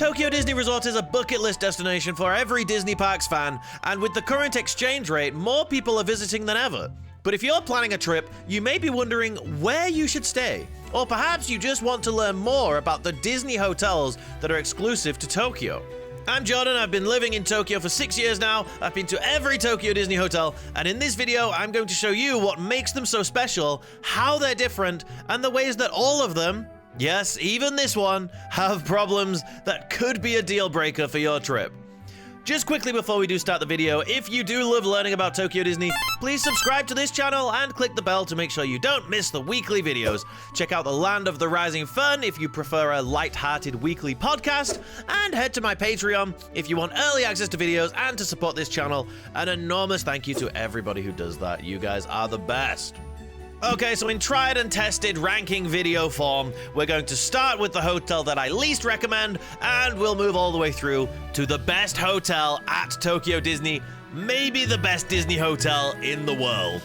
Tokyo Disney Resort is a bucket list destination for every Disney Parks fan, and with the current exchange rate, more people are visiting than ever. But if you're planning a trip, you may be wondering where you should stay. Or perhaps you just want to learn more about the Disney hotels that are exclusive to Tokyo. I'm Jordan, I've been living in Tokyo for 6 years now. I've been to every Tokyo Disney hotel, and in this video, I'm going to show you what makes them so special, how they're different, and the ways that all of them, yes, even this one, have problems that could be a deal breaker for your trip. Just quickly before we do start the video, if you do love learning about Tokyo Disney, please subscribe to this channel and click the bell to make sure you don't miss the weekly videos. Check out the Land of the Rising Fun if you prefer a light-hearted weekly podcast, and head to my Patreon if you want early access to videos and to support this channel. An enormous thank you to everybody who does that. You guys are the best. Okay, so in tried and tested ranking video form, we're going to start with the hotel that I least recommend, and we'll move all the way through to the best hotel at Tokyo Disney, maybe the best Disney hotel in the world.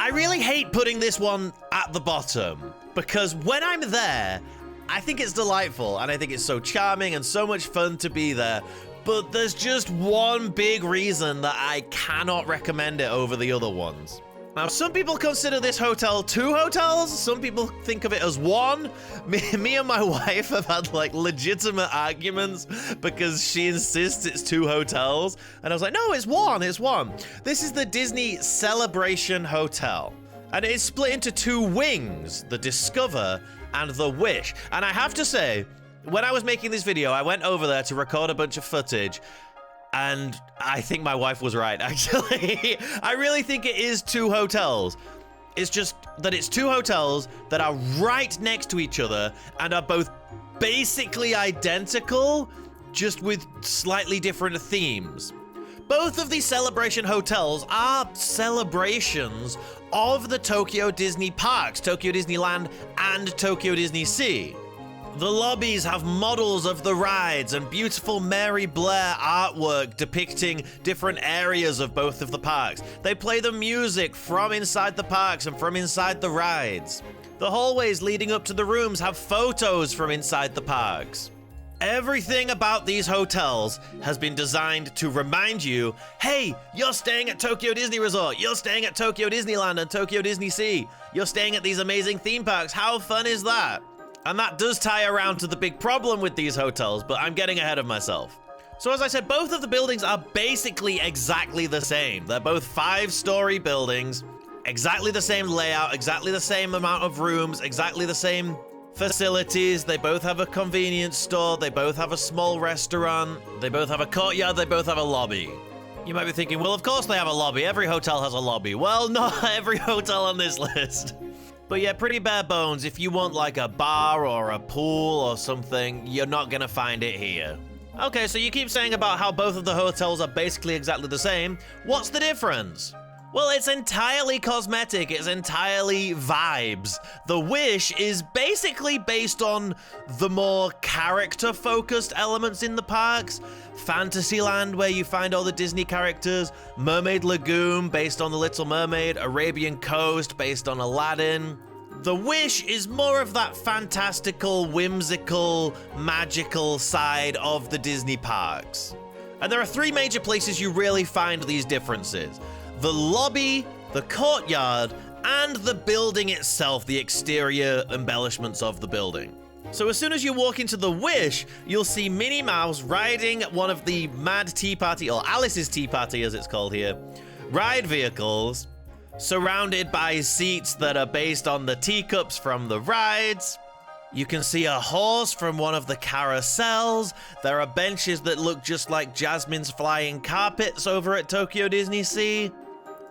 I really hate putting this one at the bottom, because when I'm there, I think it's delightful, and I think it's so charming and so much fun to be there. But there's just one big reason that I cannot recommend it over the other ones. Now, some people consider this hotel 2 hotels. Some people think of it as one. Me and my wife have had like legitimate arguments because she insists it's 2 hotels. And I was like, no, it's one, it's one. This is the Disney Celebration Hotel. And it's split into 2 wings, the Discover and the Wish. And I have to say, when I was making this video, I went over there to record a bunch of footage, and I think my wife was right, actually. I really think it is 2 hotels. It's just that it's 2 hotels that are right next to each other and are both basically identical, just with slightly different themes. Both of these celebration hotels are celebrations of the Tokyo Disney parks, Tokyo Disneyland and Tokyo DisneySea. The lobbies have models of the rides and beautiful Mary Blair artwork depicting different areas of both of the parks. They play the music from inside the parks and from inside the rides. The hallways leading up to the rooms have photos from inside the parks. Everything about these hotels has been designed to remind you, hey, you're staying at Tokyo Disney Resort, you're staying at Tokyo Disneyland and Tokyo DisneySea, you're staying at these amazing theme parks. How fun is that? And that does tie around to the big problem with these hotels, but I'm getting ahead of myself. So as I said, both of the buildings are basically exactly the same. They're both 5-story buildings, exactly the same layout, exactly the same amount of rooms, exactly the same facilities. They both have a convenience store, they both have a small restaurant, they both have a courtyard, they both have a lobby. You might be thinking, well, of course they have a lobby. Every hotel has a lobby. Well, not every hotel on this list. But yeah, pretty bare bones. If you want like a bar or a pool or something, you're not gonna find it here. Okay, so you keep saying about how both of the hotels are basically exactly the same. What's the difference? Well, it's entirely cosmetic. It's entirely vibes. The Wish is basically based on the more character-focused elements in the parks. Fantasyland, where you find all the Disney characters. Mermaid Lagoon, based on The Little Mermaid. Arabian Coast, based on Aladdin. The Wish is more of that fantastical, whimsical, magical side of the Disney parks. And there are 3 major places you really find these differences. The lobby, the courtyard, and the building itself, the exterior embellishments of the building. So as soon as you walk into the Wish, you'll see Minnie Mouse riding one of the Mad Tea Party, or Alice's Tea Party as it's called here, ride vehicles, surrounded by seats that are based on the teacups from the rides. You can see a horse from one of the carousels. There are benches that look just like Jasmine's flying carpets over at Tokyo DisneySea.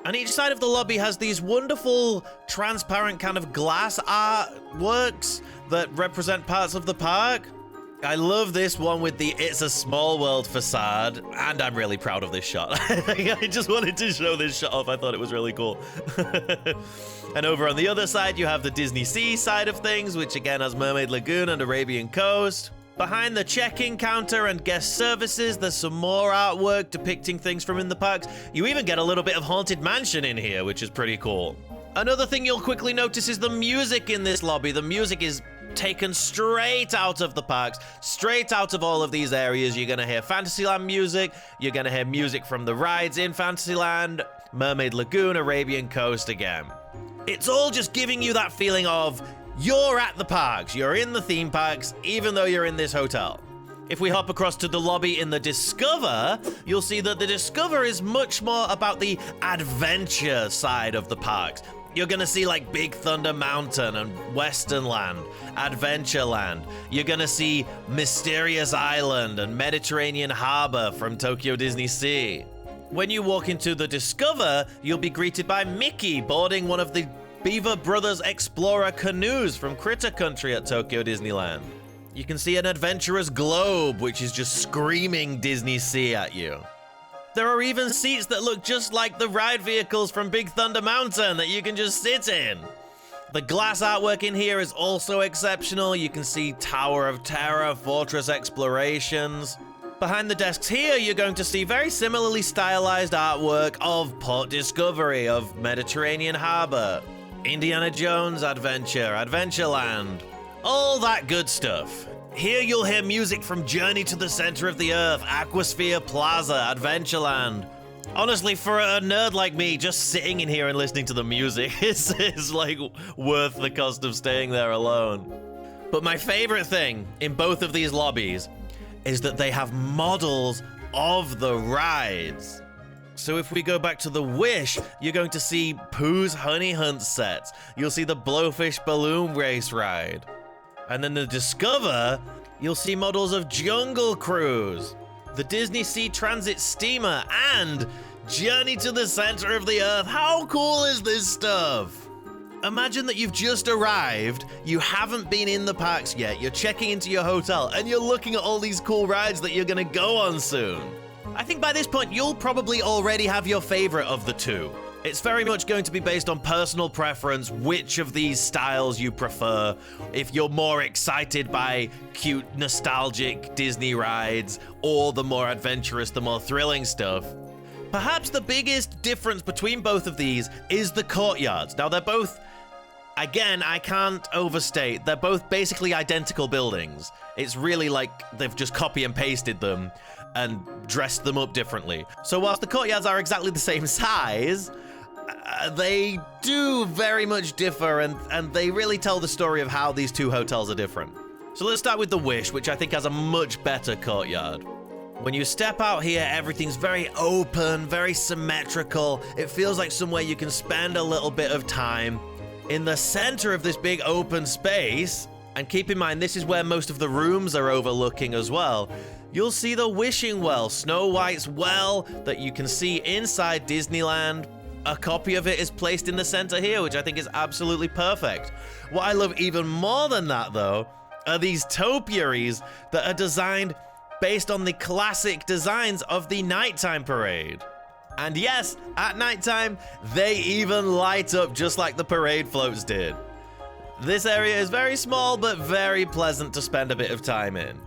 And each side of the lobby has these wonderful transparent kind of glass artworks that represent parts of the park. I love this one with the It's a Small World facade, and I'm really proud of this shot. I just wanted to show this shot off. I thought it was really cool. And over on the other side, you have the DisneySea side of things, which again has Mermaid Lagoon and Arabian Coast. Behind the check-in counter and guest services, there's some more artwork depicting things from in the parks. You even get a little bit of Haunted Mansion in here, which is pretty cool. Another thing you'll quickly notice is the music in this lobby. The music is taken straight out of the parks, straight out of all of these areas. You're gonna hear Fantasyland music, you're gonna hear music from the rides in Fantasyland, Mermaid Lagoon, Arabian Coast again. It's all just giving you that feeling of you're at the parks, you're in the theme parks, even though you're in this hotel. If we hop across to the lobby in the Discover, you'll see that the Discover is much more about the adventure side of the parks. You're gonna see like Big Thunder Mountain and Western Land, Adventureland. You're gonna see Mysterious Island and Mediterranean Harbor from Tokyo DisneySea. When you walk into the Discover, you'll be greeted by Mickey boarding one of the Beaver Brothers Explorer canoes from Critter Country at Tokyo Disneyland. You can see an adventurous globe, which is just screaming DisneySea at you. There are even seats that look just like the ride vehicles from Big Thunder Mountain that you can just sit in. The glass artwork in here is also exceptional. You can see Tower of Terror, Fortress Explorations. Behind the desks here, you're going to see very similarly stylized artwork of Port Discovery, of Mediterranean Harbor, Indiana Jones Adventure, Adventureland, all that good stuff. Here you'll hear music from Journey to the Center of the Earth, Aquasphere Plaza, Adventureland. Honestly, for a nerd like me, just sitting in here and listening to the music is like worth the cost of staying there alone. But my favorite thing in both of these lobbies is that they have models of the rides. So if we go back to the Wish, you're going to see Pooh's Honey Hunt sets. You'll see the Blowfish Balloon Race ride. And then the Discover, you'll see models of Jungle Cruise, the DisneySea Transit Steamer, and Journey to the Center of the Earth. How cool is this stuff? Imagine that you've just arrived, you haven't been in the parks yet, you're checking into your hotel, and you're looking at all these cool rides that you're gonna go on soon. I think by this point, you'll probably already have your favorite of the two. It's very much going to be based on personal preference, which of these styles you prefer. If you're more excited by cute, nostalgic Disney rides, or the more adventurous, the more thrilling stuff. Perhaps the biggest difference between both of these is the courtyards. Now, they're both, again, I can't overstate, they're both basically identical buildings. It's really like they've just copy and pasted them and dressed them up differently. So whilst the courtyards are exactly the same size, they do very much differ, and they really tell the story of how these two hotels are different. So let's start with the Wish, which I think has a much better courtyard. When you step out here, everything's very open, very symmetrical. It feels like somewhere you can spend a little bit of time. In the center of this big open space, and keep in mind, this is where most of the rooms are overlooking as well, you'll see the Wishing Well, Snow White's well that you can see inside Disneyland. A copy of it is placed in the center here, which I think is absolutely perfect. What I love even more than that, though, are these topiaries that are designed based on the classic designs of the nighttime parade. And yes, at nighttime, they even light up just like the parade floats did. This area is very small, but very pleasant to spend a bit of time in.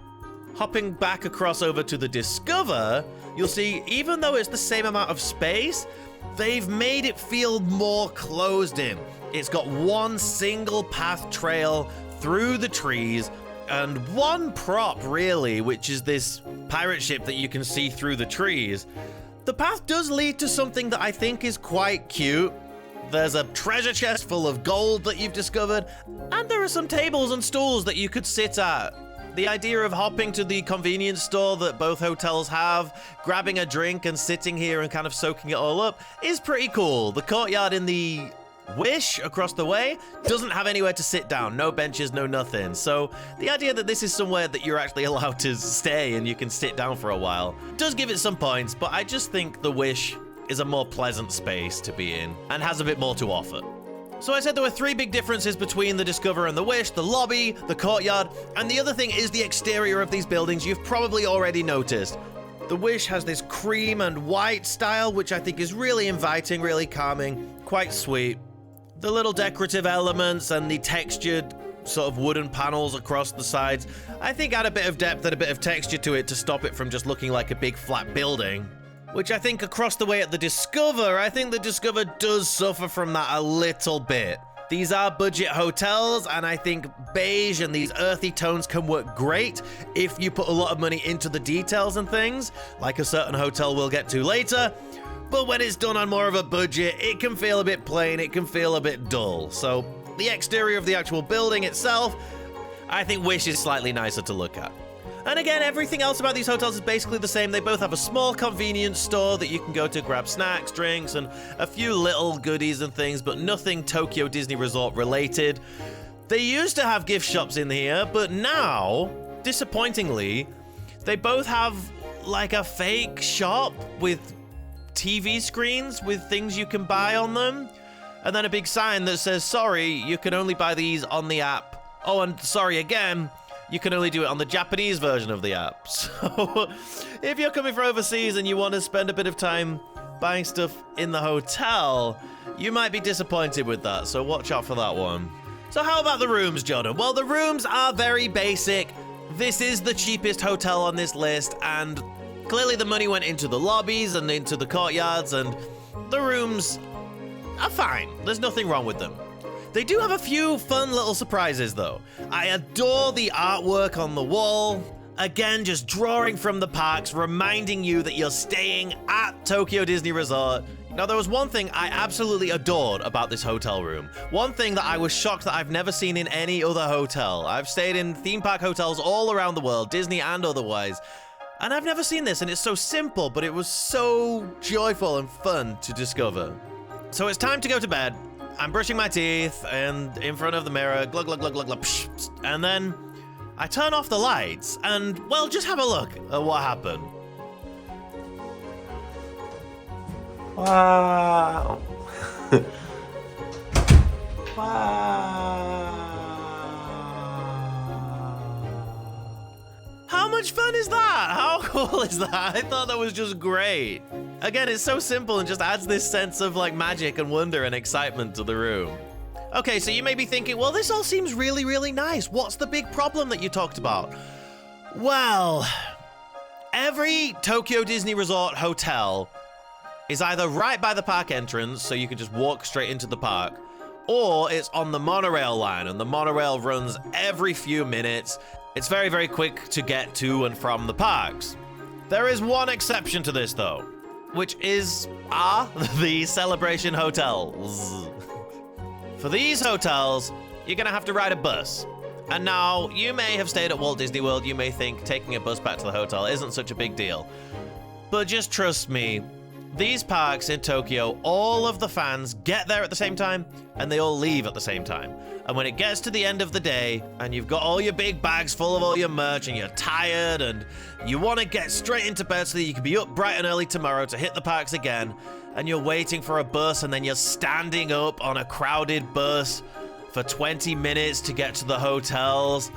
Hopping back across over to the Discover, you'll see, even though it's the same amount of space, they've made it feel more closed in. It's got one single path trail through the trees and one prop, really, which is this pirate ship that you can see through the trees. The path does lead to something that I think is quite cute. There's a treasure chest full of gold that you've discovered, and there are some tables and stools that you could sit at. The idea of hopping to the convenience store that both hotels have, grabbing a drink and sitting here and kind of soaking it all up is pretty cool. The courtyard in the Wish across the way doesn't have anywhere to sit down, no benches, no nothing. So the idea that this is somewhere that you're actually allowed to stay and you can sit down for a while does give it some points, but I just think the Wish is a more pleasant space to be in and has a bit more to offer. So I said there were three big differences between the Discover and the Wish: the lobby, the courtyard, and the other thing is the exterior of these buildings. You've probably already noticed. The Wish has this cream and white style, which I think is really inviting, really calming, quite sweet. The little decorative elements and the textured sort of wooden panels across the sides, I think add a bit of depth and a bit of texture to it to stop it from just looking like a big flat building. which I think across the way at the Discover, I think the Discover does suffer from that a little bit. These are budget hotels, and I think beige and these earthy tones can work great if you put a lot of money into the details and things, like a certain hotel we'll get to later. But when it's done on more of a budget, it can feel a bit plain, it can feel a bit dull. So the exterior of the actual building itself, I think Wish is slightly nicer to look at. And again, everything else about these hotels is basically the same. They both have a small convenience store that you can go to grab snacks, drinks, and a few little goodies and things, but nothing Tokyo Disney Resort related. They used to have gift shops in here, but now, disappointingly, they both have like a fake shop with TV screens with things you can buy on them, and then a big sign that says, sorry, you can only buy these on the app. Oh, and sorry again, you can only do it on the Japanese version of the app. So if you're coming from overseas and you want to spend a bit of time buying stuff in the hotel, you might be disappointed with that, so watch out for that one. So how about the rooms, Jordan? Well, the rooms are very basic. This is the cheapest hotel on this list, and clearly the money went into the lobbies and into the courtyards, and the rooms are fine. There's nothing wrong with them. They do have a few fun little surprises, though. I adore the artwork on the wall. Again, just drawing from the parks, reminding you that you're staying at Tokyo Disney Resort. Now, there was one thing I absolutely adored about this hotel room. One thing that I was shocked that I've never seen in any other hotel. I've stayed in theme park hotels all around the world, Disney and otherwise, and I've never seen this, and it's so simple, but it was so joyful and fun to discover. So it's time to go to bed. I'm brushing my teeth and in front of the mirror, glug, glug, glug, glug, glug, psh, psh, and then I turn off the lights and, well, just have a look at what happened. Wow. Wow. How much fun is that? How cool is that? I thought that was just great. Again, it's so simple and just adds this sense of like magic and wonder and excitement to the room. Okay, so you may be thinking, well, this all seems really, really nice. What's the big problem that you talked about? Well, every Tokyo Disney Resort hotel is either right by the park entrance, so you can just walk straight into the park, or it's on the monorail line, and the monorail runs every few minutes. It's very, very quick to get to and from the parks. There is one exception to this, though, which is the Celebration hotels. For these hotels, you're gonna have to ride a bus. And now, you may have stayed at Walt Disney World, you may think taking a bus back to the hotel isn't such a big deal. But just trust me, these parks in Tokyo, all of the fans get there at the same time, and they all leave at the same time. And when it gets to the end of the day, and you've got all your big bags full of all your merch, and you're tired, and you want to get straight into bed so that you can be up bright and early tomorrow to hit the parks again, and you're waiting for a bus, and then you're standing up on a crowded bus for 20 minutes to get to the hotels,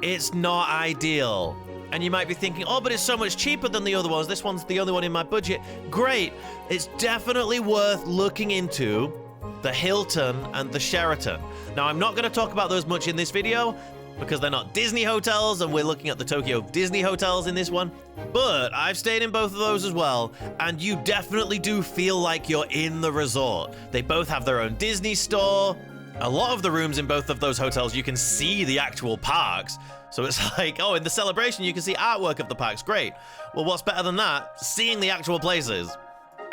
it's not ideal. And you might be thinking, oh, but it's so much cheaper than the other ones. This one's the only one in my budget. Great. It's definitely worth looking into the Hilton and the Sheraton. Now, I'm not going to talk about those much in this video because they're not Disney hotels, and we're looking at the Tokyo Disney hotels in this one. But I've stayed in both of those as well, and you definitely do feel like you're in the resort. They both have their own Disney store. A lot of the rooms in both of those hotels, you can see the actual parks. So it's like, oh, in the Celebration, you can see artwork of the parks. Great. Well, what's better than that? Seeing the actual places.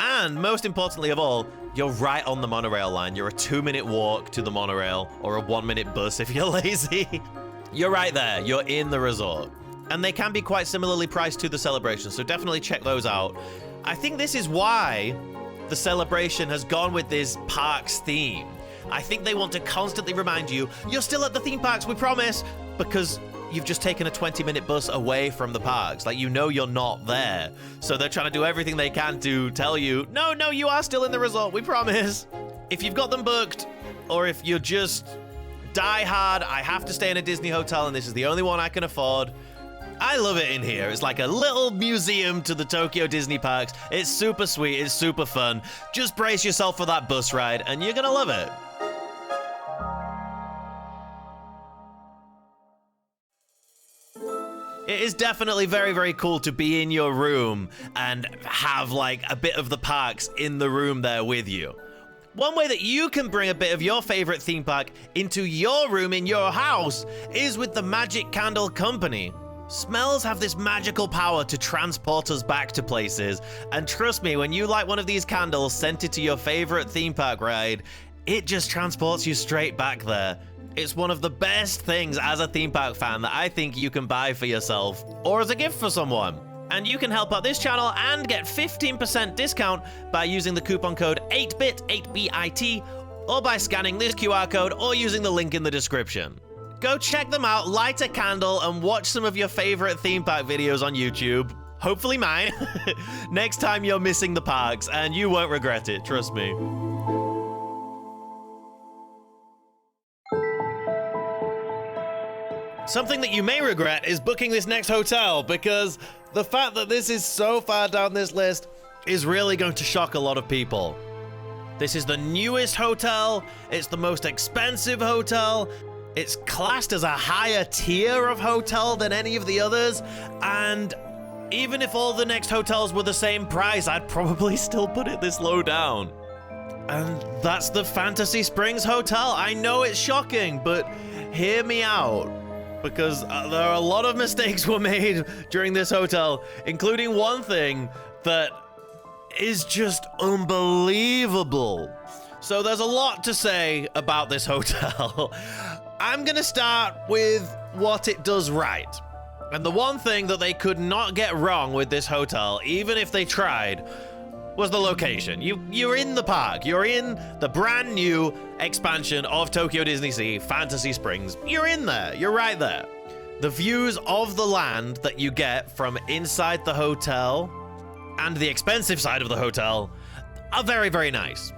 And most importantly of all, you're right on the monorail line. You're a 2-minute walk to the monorail, or a 1-minute bus if you're lazy. You're right there. You're in the resort. And they can be quite similarly priced to the Celebration, so definitely check those out. I think this is why the Celebration has gone with this parks theme. I think they want to constantly remind you, you're still at the theme parks, we promise, because you've just taken a 20-minute bus away from the parks. Like, you know you're not there. So they're trying to do everything they can to tell you, no, you are still in the resort, we promise. If you've got them booked, or if you're just die hard, I have to stay in a Disney hotel and this is the only one I can afford, I love it in here. It's like a little museum to the Tokyo Disney parks. It's super sweet, it's super fun. Just brace yourself for that bus ride and you're gonna love it. It is definitely very, very cool to be in your room and have like a bit of the parks in the room there with you. One way that you can bring a bit of your favorite theme park into your room in your house is with the Magic Candle Company. Smells have this magical power to transport us back to places, and trust me, when you light one of these candles scented to your favorite theme park ride, it just transports you straight back there. It's one of the best things as a theme park fan that I think you can buy for yourself or as a gift for someone. And you can help out this channel and get 15% discount by using the coupon code 8BIT, 8BIT, or by scanning this QR code or using the link in the description. Go check them out, light a candle, and watch some of your favorite theme park videos on YouTube. Hopefully mine. Next time you're missing the parks, and you won't regret it, trust me. Something that you may regret is booking this next hotel, because the fact that this is so far down this list is really going to shock a lot of people. This is the newest hotel, it's the most expensive hotel, it's classed as a higher tier of hotel than any of the others, and even if all the next hotels were the same price, I'd probably still put it this low down. And that's the Fantasy Springs Hotel. I know it's shocking, but hear me out. Because there are a lot of mistakes were made during this hotel, including one thing that is just unbelievable. So there's a lot to say about this hotel. I'm gonna start with what it does right. And the one thing that they could not get wrong with this hotel, even if they tried, was the location. You're in the park. You're in the brand new expansion of Tokyo DisneySea Fantasy Springs. You're in there. You're right there. The views of the land that you get from inside the hotel and the expensive side of the hotel are very, very nice.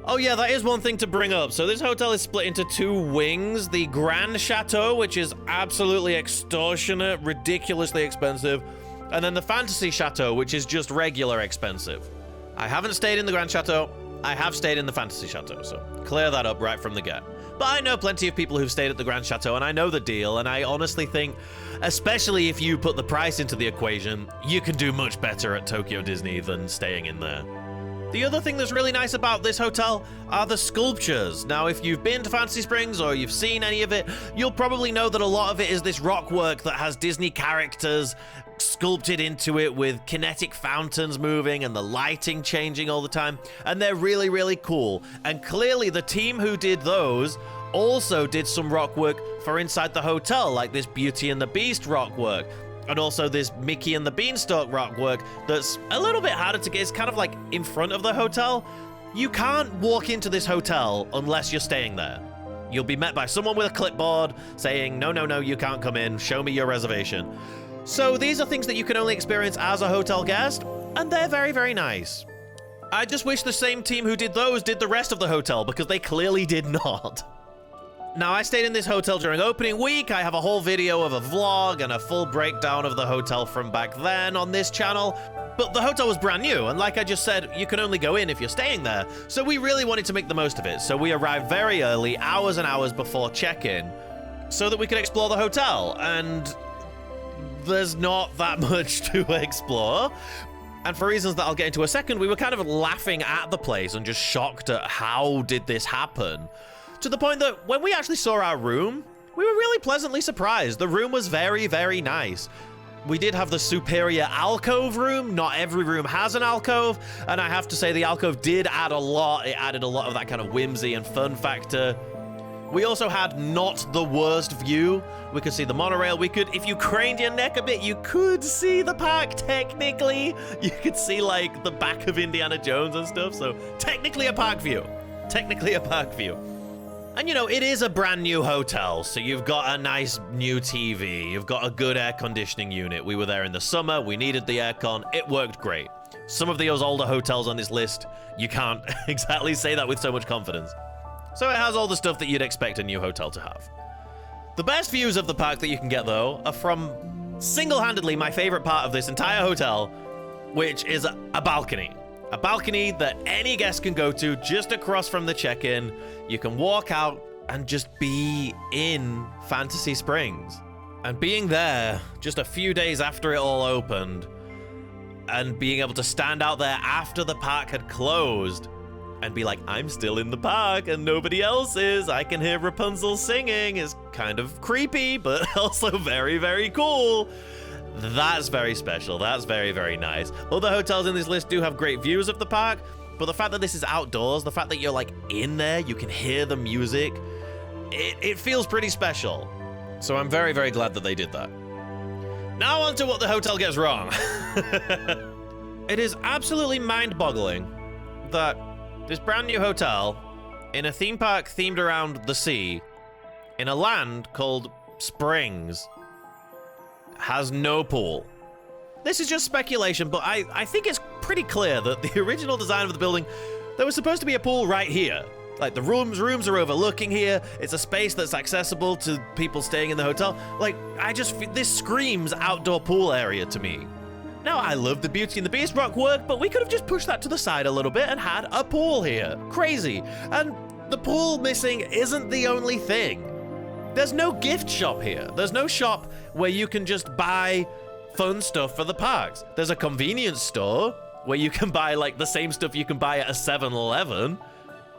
Oh yeah, that is one thing to bring up. So this hotel is split into two wings. The Grand Chateau, which is absolutely extortionate, ridiculously expensive. And then the Fantasy Chateau, which is just regular expensive. I haven't stayed in the Grand Chateau. I have stayed in the Fantasy Chateau, so clear that up right from the get. But I know plenty of people who've stayed at the Grand Chateau, and I know the deal, and I honestly think, especially if you put the price into the equation, you can do much better at Tokyo Disney than staying in there. The other thing that's really nice about this hotel are the sculptures. Now, if you've been to Fantasy Springs or you've seen any of it, you'll probably know that a lot of it is this rock work that has Disney characters sculpted into it with kinetic fountains moving and the lighting changing all the time. And they're really, really cool. And clearly the team who did those also did some rock work for inside the hotel, like this Beauty and the Beast rock work. And also this Mickey and the Beanstalk rock work that's a little bit harder to get. It's kind of like in front of the hotel. You can't walk into this hotel unless you're staying there. You'll be met by someone with a clipboard saying, no, no, no, you can't come in. Show me your reservation. So these are things that you can only experience as a hotel guest, and they're very, very nice. I just wish the same team who did those did the rest of the hotel, because they clearly did not. Now, I stayed in this hotel during opening week. I have a whole video of a vlog and a full breakdown of the hotel from back then on this channel. But the hotel was brand new, and like I just said, you can only go in if you're staying there. So we really wanted to make the most of it. So we arrived very early, hours and hours before check-in, so that we could explore the hotel. And there's not that much to explore. And for reasons that I'll get into a second, we were kind of laughing at the place and just shocked at how did this happen. To the point that when we actually saw our room, we were really pleasantly surprised. The room was very, very nice. We did have the superior alcove room. Not every room has an alcove. And I have to say the alcove did add a lot. It added a lot of that kind of whimsy and fun factor. We also had not the worst view. We could see the monorail. We could, if you craned your neck a bit, you could see the park technically. You could see like the back of Indiana Jones and stuff. So technically a park view. Technically a park view. And you know, it is a brand new hotel, so you've got a nice new TV, you've got a good air conditioning unit. We were there in the summer, we needed the aircon, it worked great. Some of those older hotels on this list, you can't exactly say that with so much confidence. So it has all the stuff that you'd expect a new hotel to have. The best views of the park that you can get, though, are from single-handedly my favorite part of this entire hotel, which is a balcony. A balcony that any guest can go to just across from the check-in. You can walk out and just be in Fantasy Springs. And being there just a few days after it all opened, and being able to stand out there after the park had closed and be like, I'm still in the park and nobody else is. I can hear Rapunzel singing. Is kind of creepy, but also very, very cool. That's very special. That's very, very nice. Other hotels in this list do have great views of the park, but the fact that this is outdoors, the fact that you're like in there, you can hear the music, it feels pretty special. So I'm very, very glad that they did that. Now on to what the hotel gets wrong. It is absolutely mind-boggling that this brand new hotel in a theme park themed around the sea in a land called Springs has no pool. This is just speculation, but I think it's pretty clear that the original design of the building, there was supposed to be a pool right here. Like, the rooms are overlooking here. It's a space that's accessible to people staying in the hotel. Like, this screams outdoor pool area to me. Now, I love the Beauty and the Beast rock work, but we could have just pushed that to the side a little bit and had a pool here. Crazy. And the pool missing isn't the only thing. There's no gift shop here. There's no shop where you can just buy fun stuff for the parks. There's a convenience store where you can buy, like, the same stuff you can buy at a 7-Eleven.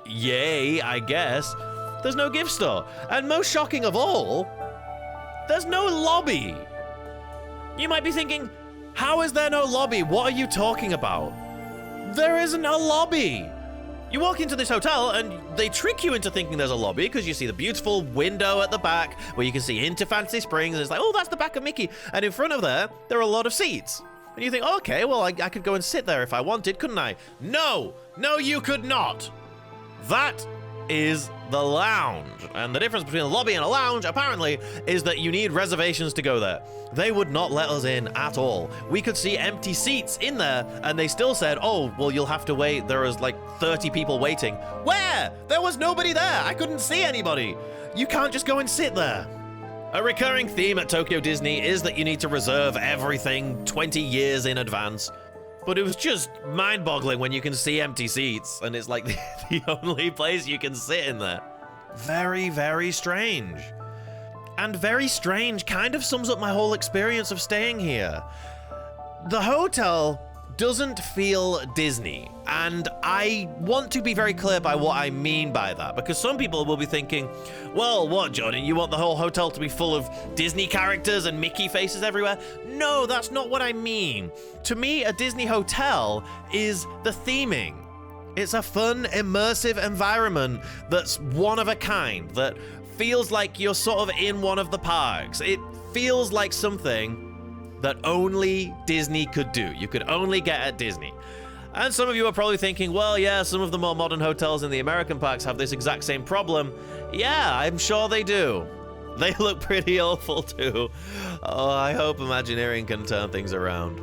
Yay, I guess. There's no gift store. And most shocking of all, there's no lobby. You might be thinking, how is there no lobby? What are you talking about? There isn't a lobby. You walk into this hotel and they trick you into thinking there's a lobby because you see the beautiful window at the back where you can see into Fantasy Springs, and it's like, oh, that's the back of Mickey. And in front of there are a lot of seats. And you think, okay, well, I could go and sit there if I wanted, couldn't I? No, you could not. That is the lounge. And the difference between a lobby and a lounge, apparently, is that you need reservations to go there. They would not let us in at all. We could see empty seats in there, and they still said, oh, well, you'll have to wait. There was like 30 people waiting. Where? There was nobody there. I couldn't see anybody. You can't just go and sit there. A recurring theme at Tokyo Disney is that you need to reserve everything 20 years in advance. But it was just mind-boggling when you can see empty seats, and it's like the only place you can sit in there. Very, very strange. And very strange kind of sums up my whole experience of staying here. The hotel doesn't feel Disney, and I want to be very clear by what I mean by that, because some people will be thinking, well, what, Jordan, you want the whole hotel to be full of Disney characters and Mickey faces everywhere? No, that's not what I mean. To me, a Disney hotel is the theming. It's a fun, immersive environment that's one of a kind, that feels like you're sort of in one of the parks. It feels like something that only Disney could do. You could only get at Disney. And some of you are probably thinking, well, yeah, some of the more modern hotels in the American parks have this exact same problem. Yeah, I'm sure they do. They look pretty awful too. Oh, I hope Imagineering can turn things around.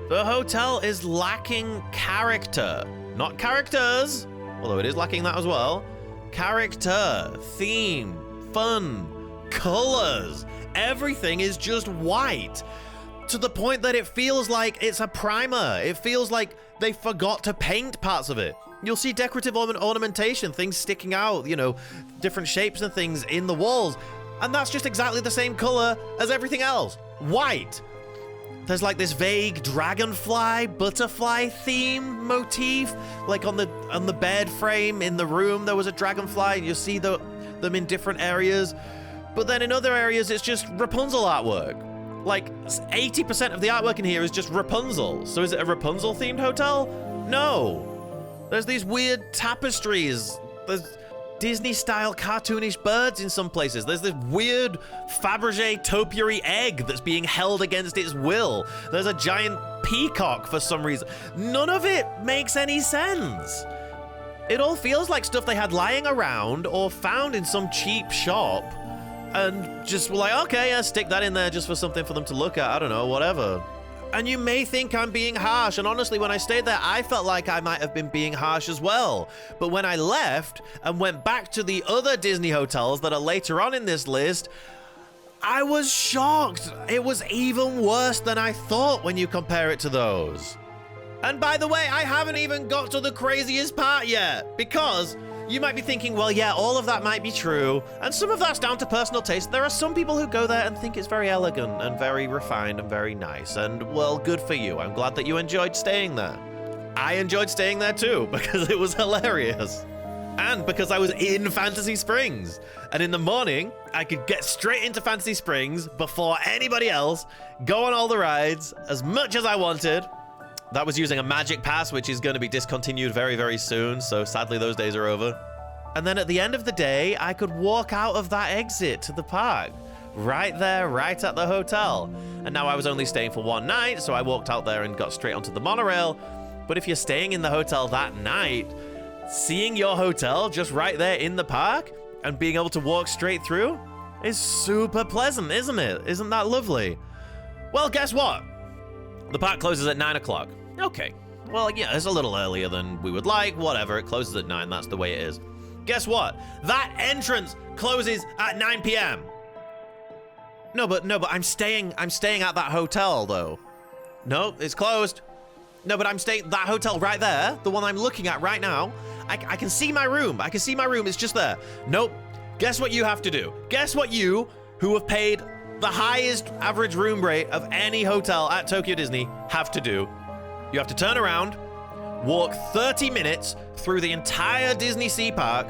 The hotel is lacking character. Not characters, although it is lacking that as well. Character, theme, fun, colors. Everything is just white. To the point that it feels like it's a primer. It feels like they forgot to paint parts of it. You'll see decorative ornamentation, things sticking out, you know, different shapes and things in the walls. And that's just exactly the same color as everything else. White. There's like this vague dragonfly, butterfly theme motif. Like on the bed frame in the room, there was a dragonfly. You see them in different areas. But then in other areas, it's just Rapunzel artwork. Like 80% of the artwork in here is just Rapunzel. So is it a Rapunzel themed hotel? No. There's these weird tapestries. There's Disney style cartoonish birds in some places. There's this weird Fabergé topiary egg that's being held against its will. There's a giant peacock for some reason. None of it makes any sense. It all feels like stuff they had lying around or found in some cheap shop. And just were like, okay, yeah, stick that in there just for something for them to look at. I don't know, whatever. And you may think I'm being harsh. And honestly, when I stayed there, I felt like I might have been being harsh as well. But when I left and went back to the other Disney hotels that are later on in this list, I was shocked. It was even worse than I thought when you compare it to those. And by the way, I haven't even got to the craziest part yet, because You might be thinking, well, yeah, all of that might be true, and some of that's down to personal taste. There are some people who go there and think it's very elegant and very refined and very nice, and, well, good for you. I'm glad that you enjoyed staying there. I enjoyed staying there too, because it was hilarious. And because I was in Fantasy Springs. And in the morning, I could get straight into Fantasy Springs before anybody else, go on all the rides as much as I wanted. That was using a magic pass, which is going to be discontinued very, very soon. So sadly, those days are over. And then at the end of the day, I could walk out of that exit to the park. Right there, right at the hotel. And now I was only staying for one night, so I walked out there and got straight onto the monorail. But if you're staying in the hotel that night, seeing your hotel just right there in the park and being able to walk straight through is super pleasant, isn't it? Isn't that lovely? Well, guess what? The park closes at 9 o'clock. Okay. Well, yeah, it's a little earlier than we would like. Whatever, it closes at 9. That's the way it is. Guess what? That entrance closes at 9 p.m. No, but I'm staying at that hotel, though. No, it's closed. No, but I'm staying that hotel right there, the one I'm looking at right now. I can see my room. I can see my room. It's just there. Nope. Guess what you have to do? Guess what you, who have paid the highest average room rate of any hotel at Tokyo Disney, have to do? You have to turn around, walk 30 minutes through the entire DisneySea park,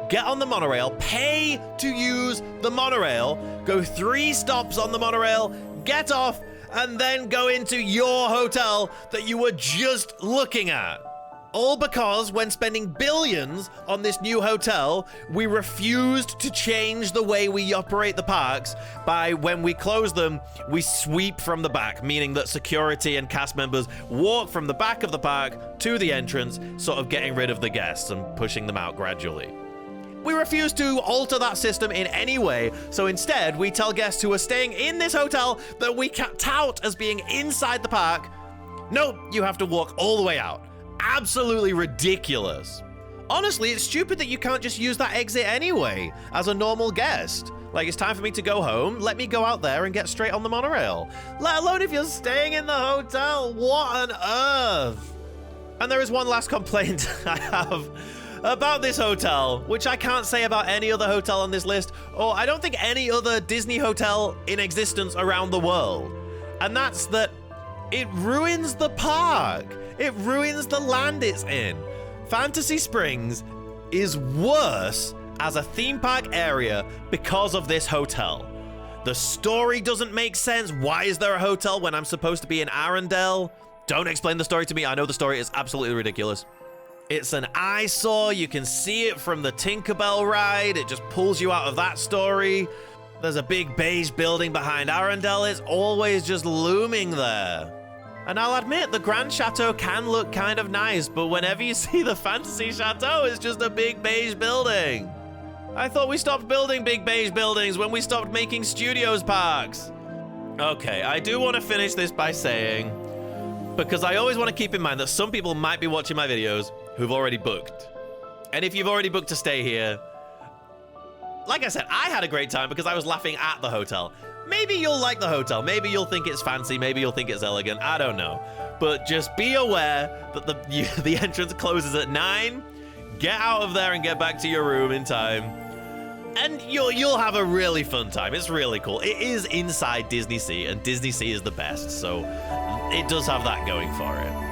get on the monorail, pay to use the monorail, go 3 stops on the monorail, get off, and then go into your hotel that you were just looking at. All because when spending billions on this new hotel, we refused to change the way we operate the parks by, when we close them, we sweep from the back, meaning that security and cast members walk from the back of the park to the entrance, sort of getting rid of the guests and pushing them out gradually. We refuse to alter that system in any way, so instead we tell guests who are staying in this hotel that we tout as being inside the park, nope, you have to walk all the way out. Absolutely ridiculous. Honestly, it's stupid that you can't just use that exit anyway, as a normal guest. Like, it's time for me to go home, let me go out there and get straight on the monorail. Let alone if you're staying in the hotel, what on earth? And there is one last complaint I have about this hotel, which I can't say about any other hotel on this list, or I don't think any other Disney hotel in existence around the world. And that's that it ruins the park. It ruins the land it's in. Fantasy Springs is worse as a theme park area because of this hotel. The story doesn't make sense. Why is there a hotel when I'm supposed to be in Arendelle? Don't explain the story to me. I know the story is absolutely ridiculous. It's an eyesore. You can see it from the Tinkerbell ride. It just pulls you out of that story. There's a big beige building behind Arendelle. It's always just looming there. And I'll admit, the Grand Chateau can look kind of nice, but whenever you see the Fantasy Chateau, it's just a big beige building. I thought we stopped building big beige buildings when we stopped making studios parks. Okay, I do want to finish this by saying, because I always want to keep in mind that some people might be watching my videos who've already booked. And if you've already booked to stay here, like I said, I had a great time because I was laughing at the hotel. Maybe you'll like the hotel. Maybe you'll think it's fancy. Maybe you'll think it's elegant. I don't know. But just be aware that the entrance closes at 9. Get out of there and get back to your room in time. And you'll have a really fun time. It's really cool. It is inside DisneySea, and DisneySea is the best. So it does have that going for it.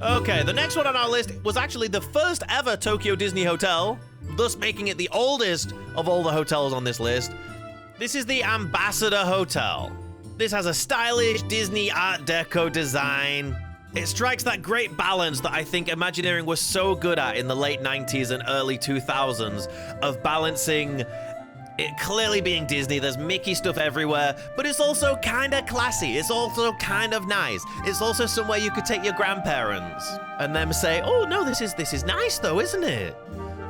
Okay, the next one on our list was actually the first ever Tokyo Disney Hotel, thus making it the oldest of all the hotels on this list. This is the Ambassador Hotel. This has a stylish Disney Art Deco design. It strikes that great balance that I think Imagineering was so good at in the late 90s and early 2000s of balancing it clearly being Disney. There's Mickey stuff everywhere, but it's also kind of classy. It's also kind of nice. It's also somewhere you could take your grandparents and them say, oh no, this is nice though, isn't it?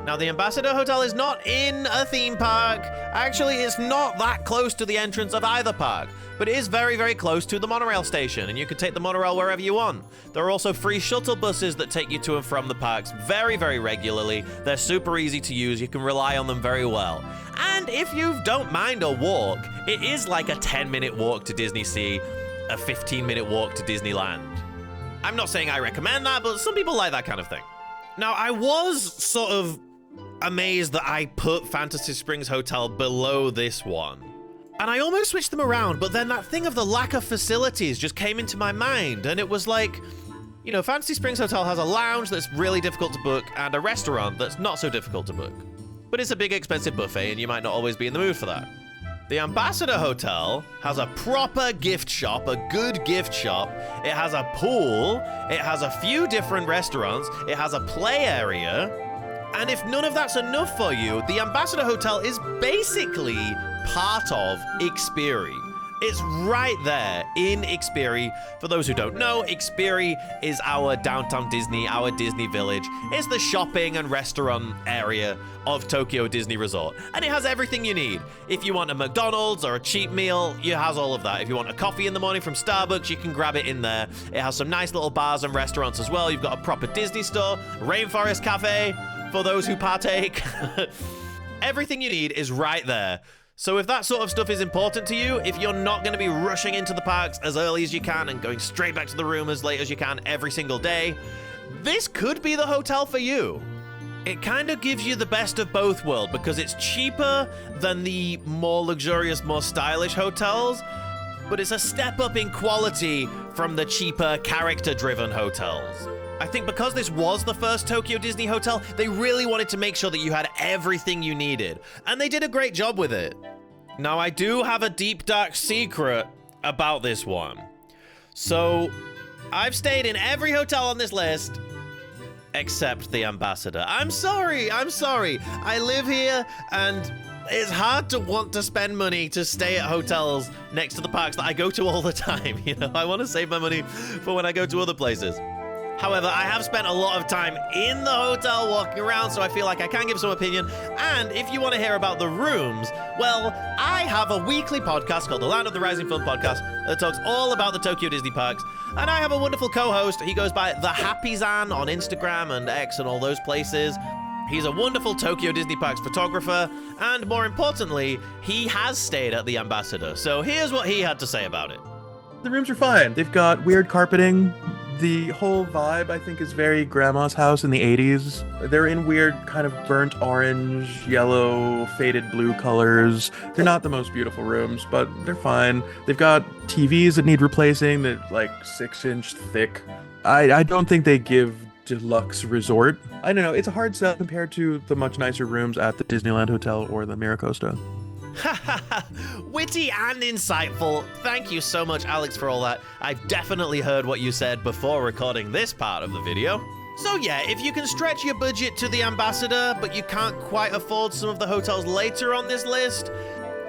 Now, the Ambassador Hotel is not in a theme park. Actually, it's not that close to the entrance of either park, but it is very, very close to the monorail station, and you can take the monorail wherever you want. There are also free shuttle buses that take you to and from the parks very, very regularly. They're super easy to use. You can rely on them very well. And if you don't mind a walk, it is like a 10-minute walk to DisneySea, a 15-minute walk to Disneyland. I'm not saying I recommend that, but some people like that kind of thing. Now, I was sort of amazed that I put Fantasy Springs Hotel below this one. And I almost switched them around, but then that thing of the lack of facilities just came into my mind, and it was like, you know, Fantasy Springs Hotel has a lounge that's really difficult to book and a restaurant that's not so difficult to book. But it's a big expensive buffet and you might not always be in the mood for that. The Ambassador Hotel has a proper gift shop, a good gift shop. It has a pool, it has a few different restaurants, it has a play area. And if none of that's enough for you, the Ambassador Hotel is basically part of Xperi. It's right there in Xperi. For those who don't know, Xperi is our downtown Disney, our Disney village. It's the shopping and restaurant area of Tokyo Disney Resort. And it has everything you need. If you want a McDonald's or a cheap meal, it has all of that. If you want a coffee in the morning from Starbucks, you can grab it in there. It has some nice little bars and restaurants as well. You've got a proper Disney store, Rainforest Cafe for those who partake. Everything you need is right there. So if that sort of stuff is important to you, if you're not going to be rushing into the parks as early as you can and going straight back to the room as late as you can every single day, this could be the hotel for you. It kind of gives you the best of both worlds because it's cheaper than the more luxurious, more stylish hotels, but it's a step up in quality from the cheaper, character-driven hotels. I think because this was the first Tokyo Disney hotel, they really wanted to make sure that you had everything you needed. And they did a great job with it. Now, I do have a deep, dark secret about this one. So, I've stayed in every hotel on this list except the Ambassador. I'm sorry. I live here and it's hard to want to spend money to stay at hotels next to the parks that I go to all the time. You know, I want to save my money for when I go to other places. However, I have spent a lot of time in the hotel walking around, so I feel like I can give some opinion. And if you want to hear about the rooms, well, I have a weekly podcast called the Land of the Rising Film Podcast that talks all about the Tokyo Disney parks. And I have a wonderful co-host. He goes by The Happy Zan on Instagram and X and all those places. He's a wonderful Tokyo Disney Parks photographer, and more importantly, he has stayed at the Ambassador. So here's what he had to say about it. The rooms are fine. They've got weird carpeting. The whole vibe, I think, is very grandma's house in the 80s. They're in weird kind of burnt orange, yellow, faded blue colors. They're not the most beautiful rooms, but they're fine. They've got TVs that need replacing. They're like 6-inch thick. I don't think they give deluxe resort. I don't know. It's a hard sell compared to the much nicer rooms at the Disneyland Hotel or the Miracosta. Witty and insightful. Thank you so much, Alex, for all that. I've definitely heard what you said before recording this part of the video. So yeah, if you can stretch your budget to the Ambassador, but you can't quite afford some of the hotels later on this list,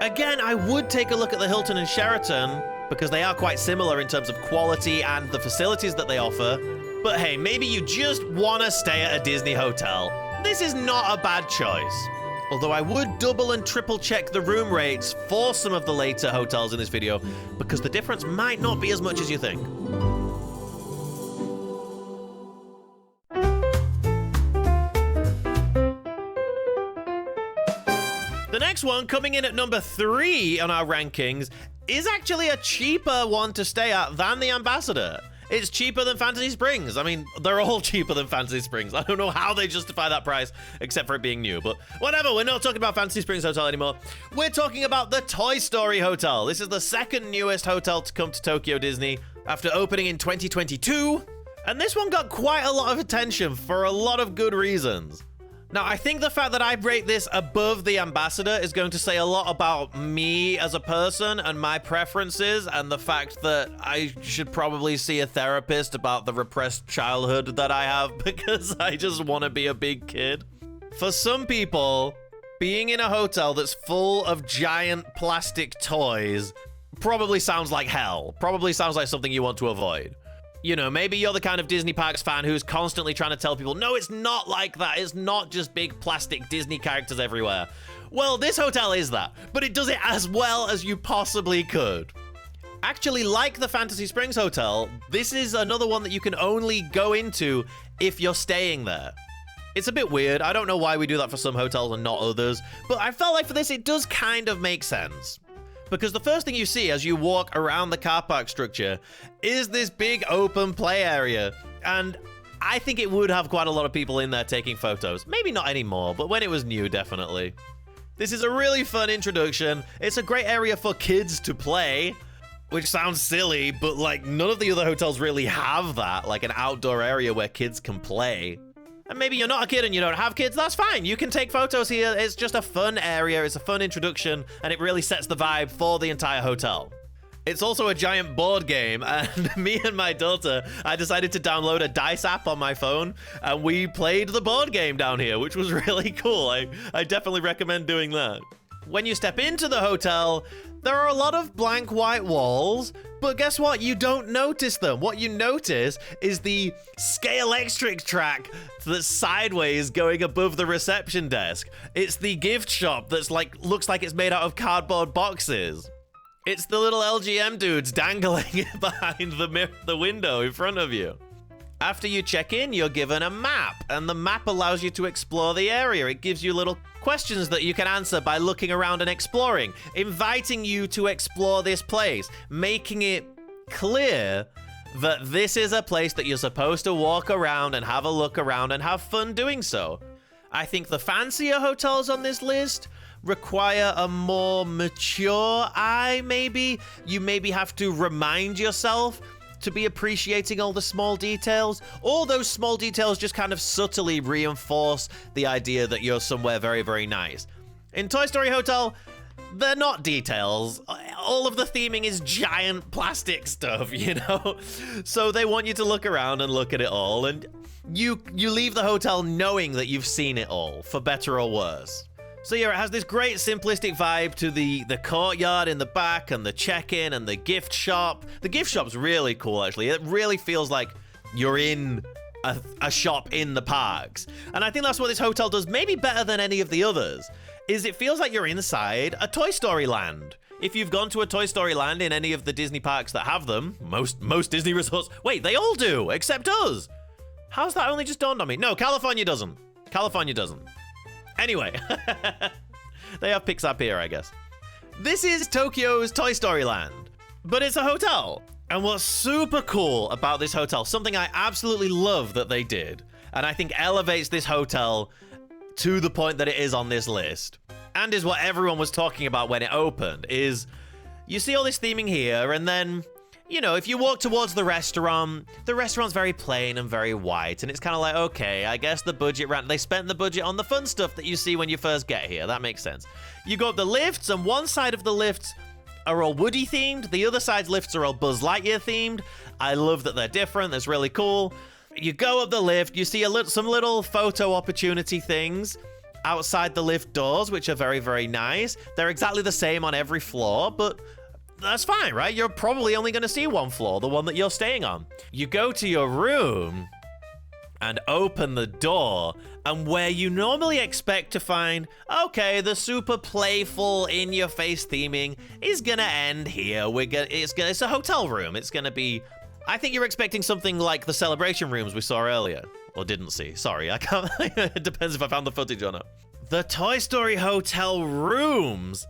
again, I would take a look at the Hilton and Sheraton, because they are quite similar in terms of quality and the facilities that they offer. But hey, maybe you just want to stay at a Disney hotel. This is not a bad choice. Although I would double and triple check the room rates for some of the later hotels in this video, because the difference might not be as much as you think. The next one, coming in at number 3 on our rankings, is actually a cheaper one to stay at than the Ambassador. It's cheaper than Fantasy Springs. I mean, they're all cheaper than Fantasy Springs. I don't know how they justify that price, except for it being new. But whatever, we're not talking about Fantasy Springs Hotel anymore. We're talking about the Toy Story Hotel. This is the second newest hotel to come to Tokyo Disney after opening in 2022. And this one got quite a lot of attention for a lot of good reasons. Now, I think the fact that I rate this above the Ambassador is going to say a lot about me as a person and my preferences, and the fact that I should probably see a therapist about the repressed childhood that I have, because I just want to be a big kid. For some people, being in a hotel that's full of giant plastic toys probably sounds like hell. Probably sounds like something you want to avoid. You know, maybe you're the kind of Disney Parks fan who's constantly trying to tell people, no, it's not like that. It's not just big plastic Disney characters everywhere. Well, this hotel is that, but it does it as well as you possibly could. Actually, like the Fantasy Springs Hotel, this is another one that you can only go into if you're staying there. It's a bit weird. I don't know why we do that for some hotels and not others, but I felt like for this, it does kind of make sense. Because the first thing you see as you walk around the car park structure is this big open play area. And I think it would have quite a lot of people in there taking photos. Maybe not anymore, but when it was new, definitely. This is a really fun introduction. It's a great area for kids to play. Which sounds silly, but like none of the other hotels really have that, like an outdoor area where kids can play. And maybe you're not a kid and you don't have kids, that's fine. You can take photos here. It's just a fun area. It's a fun introduction, and it really sets the vibe for the entire hotel. It's also a giant board game, and me and my daughter, I decided to download a dice app on my phone, and we played the board game down here, which was really cool. I definitely recommend doing that. When you step into the hotel, there are a lot of blank white walls, but guess what? You don't notice them. What you notice is the Scalextric track that's sideways going above the reception desk. It's the gift shop that's like looks like it's made out of cardboard boxes. It's the little LGM dudes dangling behind the window in front of you. After you check in, you're given a map, and the map allows you to explore the area. It gives you little questions that you can answer by looking around and exploring, inviting you to explore this place, making it clear that this is a place that you're supposed to walk around and have a look around and have fun doing so. I think the fancier hotels on this list require a more mature eye, maybe. You maybe have to remind yourself to be appreciating all the small details. All those small details just kind of subtly reinforce the idea that you're somewhere very, very nice. In Toy Story Hotel, they're not details. All of the theming is giant plastic stuff, you know? So they want you to look around and look at it all, and you leave the hotel knowing that you've seen it all, for better or worse. So yeah, it has this great simplistic vibe to the courtyard in the back and the check-in and the gift shop. The gift shop's really cool, actually. It really feels like you're in a shop in the parks. And I think that's what this hotel does maybe better than any of the others, is it feels like you're inside a Toy Story land. If you've gone to a Toy Story land in any of the Disney parks that have them, most Disney resorts, wait, they all do, except us. How's that only just dawned on me? No, California doesn't. California doesn't. Anyway, they have Pixar Pier, I guess. This is Tokyo's Toy Story Land, but it's a hotel. And what's super cool about this hotel, something I absolutely love that they did, and I think elevates this hotel to the point that it is on this list, and is what everyone was talking about when it opened, is you see all this theming here, and then, you know, if you walk towards the restaurant's very plain and very white, and it's kind of like, okay, I guess the budget they spent the budget on the fun stuff that you see when you first get here. That makes sense. You go up the lifts, and one side of the lifts are all Woody themed. The other side's lifts are all Buzz Lightyear themed. I love that they're different. That's really cool. You go up the lift, you see some little photo opportunity things outside the lift doors, which are very, very nice. They're exactly the same on every floor, but that's fine, right? You're probably only going to see one floor, the one that you're staying on. You go to your room and open the door, and where you normally expect to find, okay, the super playful, in-your-face theming is going to end here. It's a hotel room. It's going to be, I think you're expecting something like the celebration rooms we saw earlier. Or didn't see. Sorry, I can't. It depends if I found the footage or not. The Toy Story Hotel rooms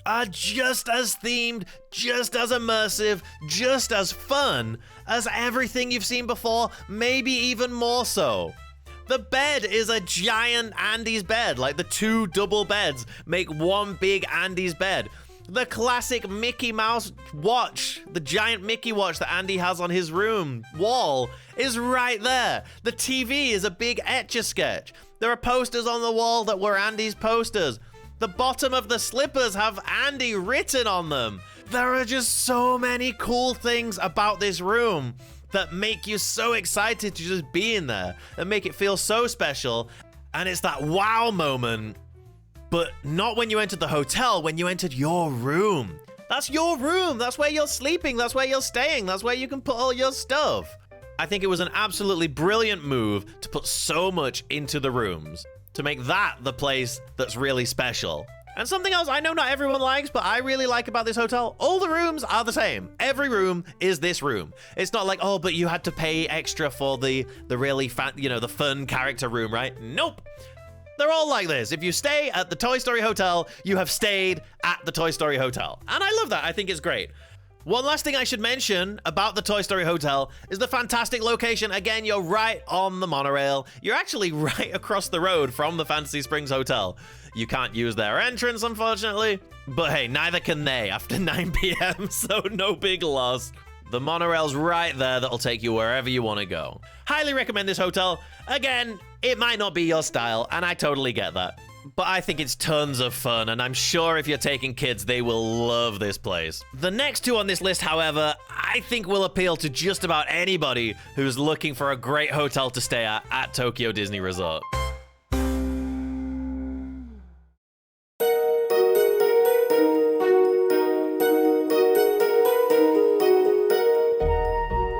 are just as themed, just as immersive, just as fun as everything you've seen before, maybe even more so. The bed is a giant Andy's bed, like the two double beds make one big Andy's bed. The classic Mickey Mouse watch, the giant Mickey watch that Andy has on his room wall is right there. The TV is a big Etch-a-Sketch. There are posters on the wall that were Andy's posters. The bottom of the slippers have Andy written on them. There are just so many cool things about this room that make you so excited to just be in there and make it feel so special. And it's that wow moment, but not when you entered the hotel, when you entered your room. That's your room. That's where you're sleeping. That's where you're staying. That's where you can put all your stuff. I think it was an absolutely brilliant move to put so much into the rooms, to make that the place that's really special. And something else I know not everyone likes, but I really like about this hotel, all the rooms are the same. Every room is this room. It's not like, oh, but you had to pay extra for the really fun, the fun character room, right? Nope. They're all like this. If you stay at the Toy Story Hotel, you have stayed at the Toy Story Hotel. And I love that. I think it's great. One last thing I should mention about the Toy Story Hotel is the fantastic location. Again, you're right on the monorail. You're actually right across the road from the Fantasy Springs Hotel. You can't use their entrance, unfortunately. But hey, neither can they after 9 p.m., so no big loss. The monorail's right there that'll take you wherever you want to go. Highly recommend this hotel. Again, it might not be your style, and I totally get that. But I think it's tons of fun, and I'm sure if you're taking kids, they will love this place. The next two on this list, however, I think will appeal to just about anybody who's looking for a great hotel to stay at Tokyo Disney Resort.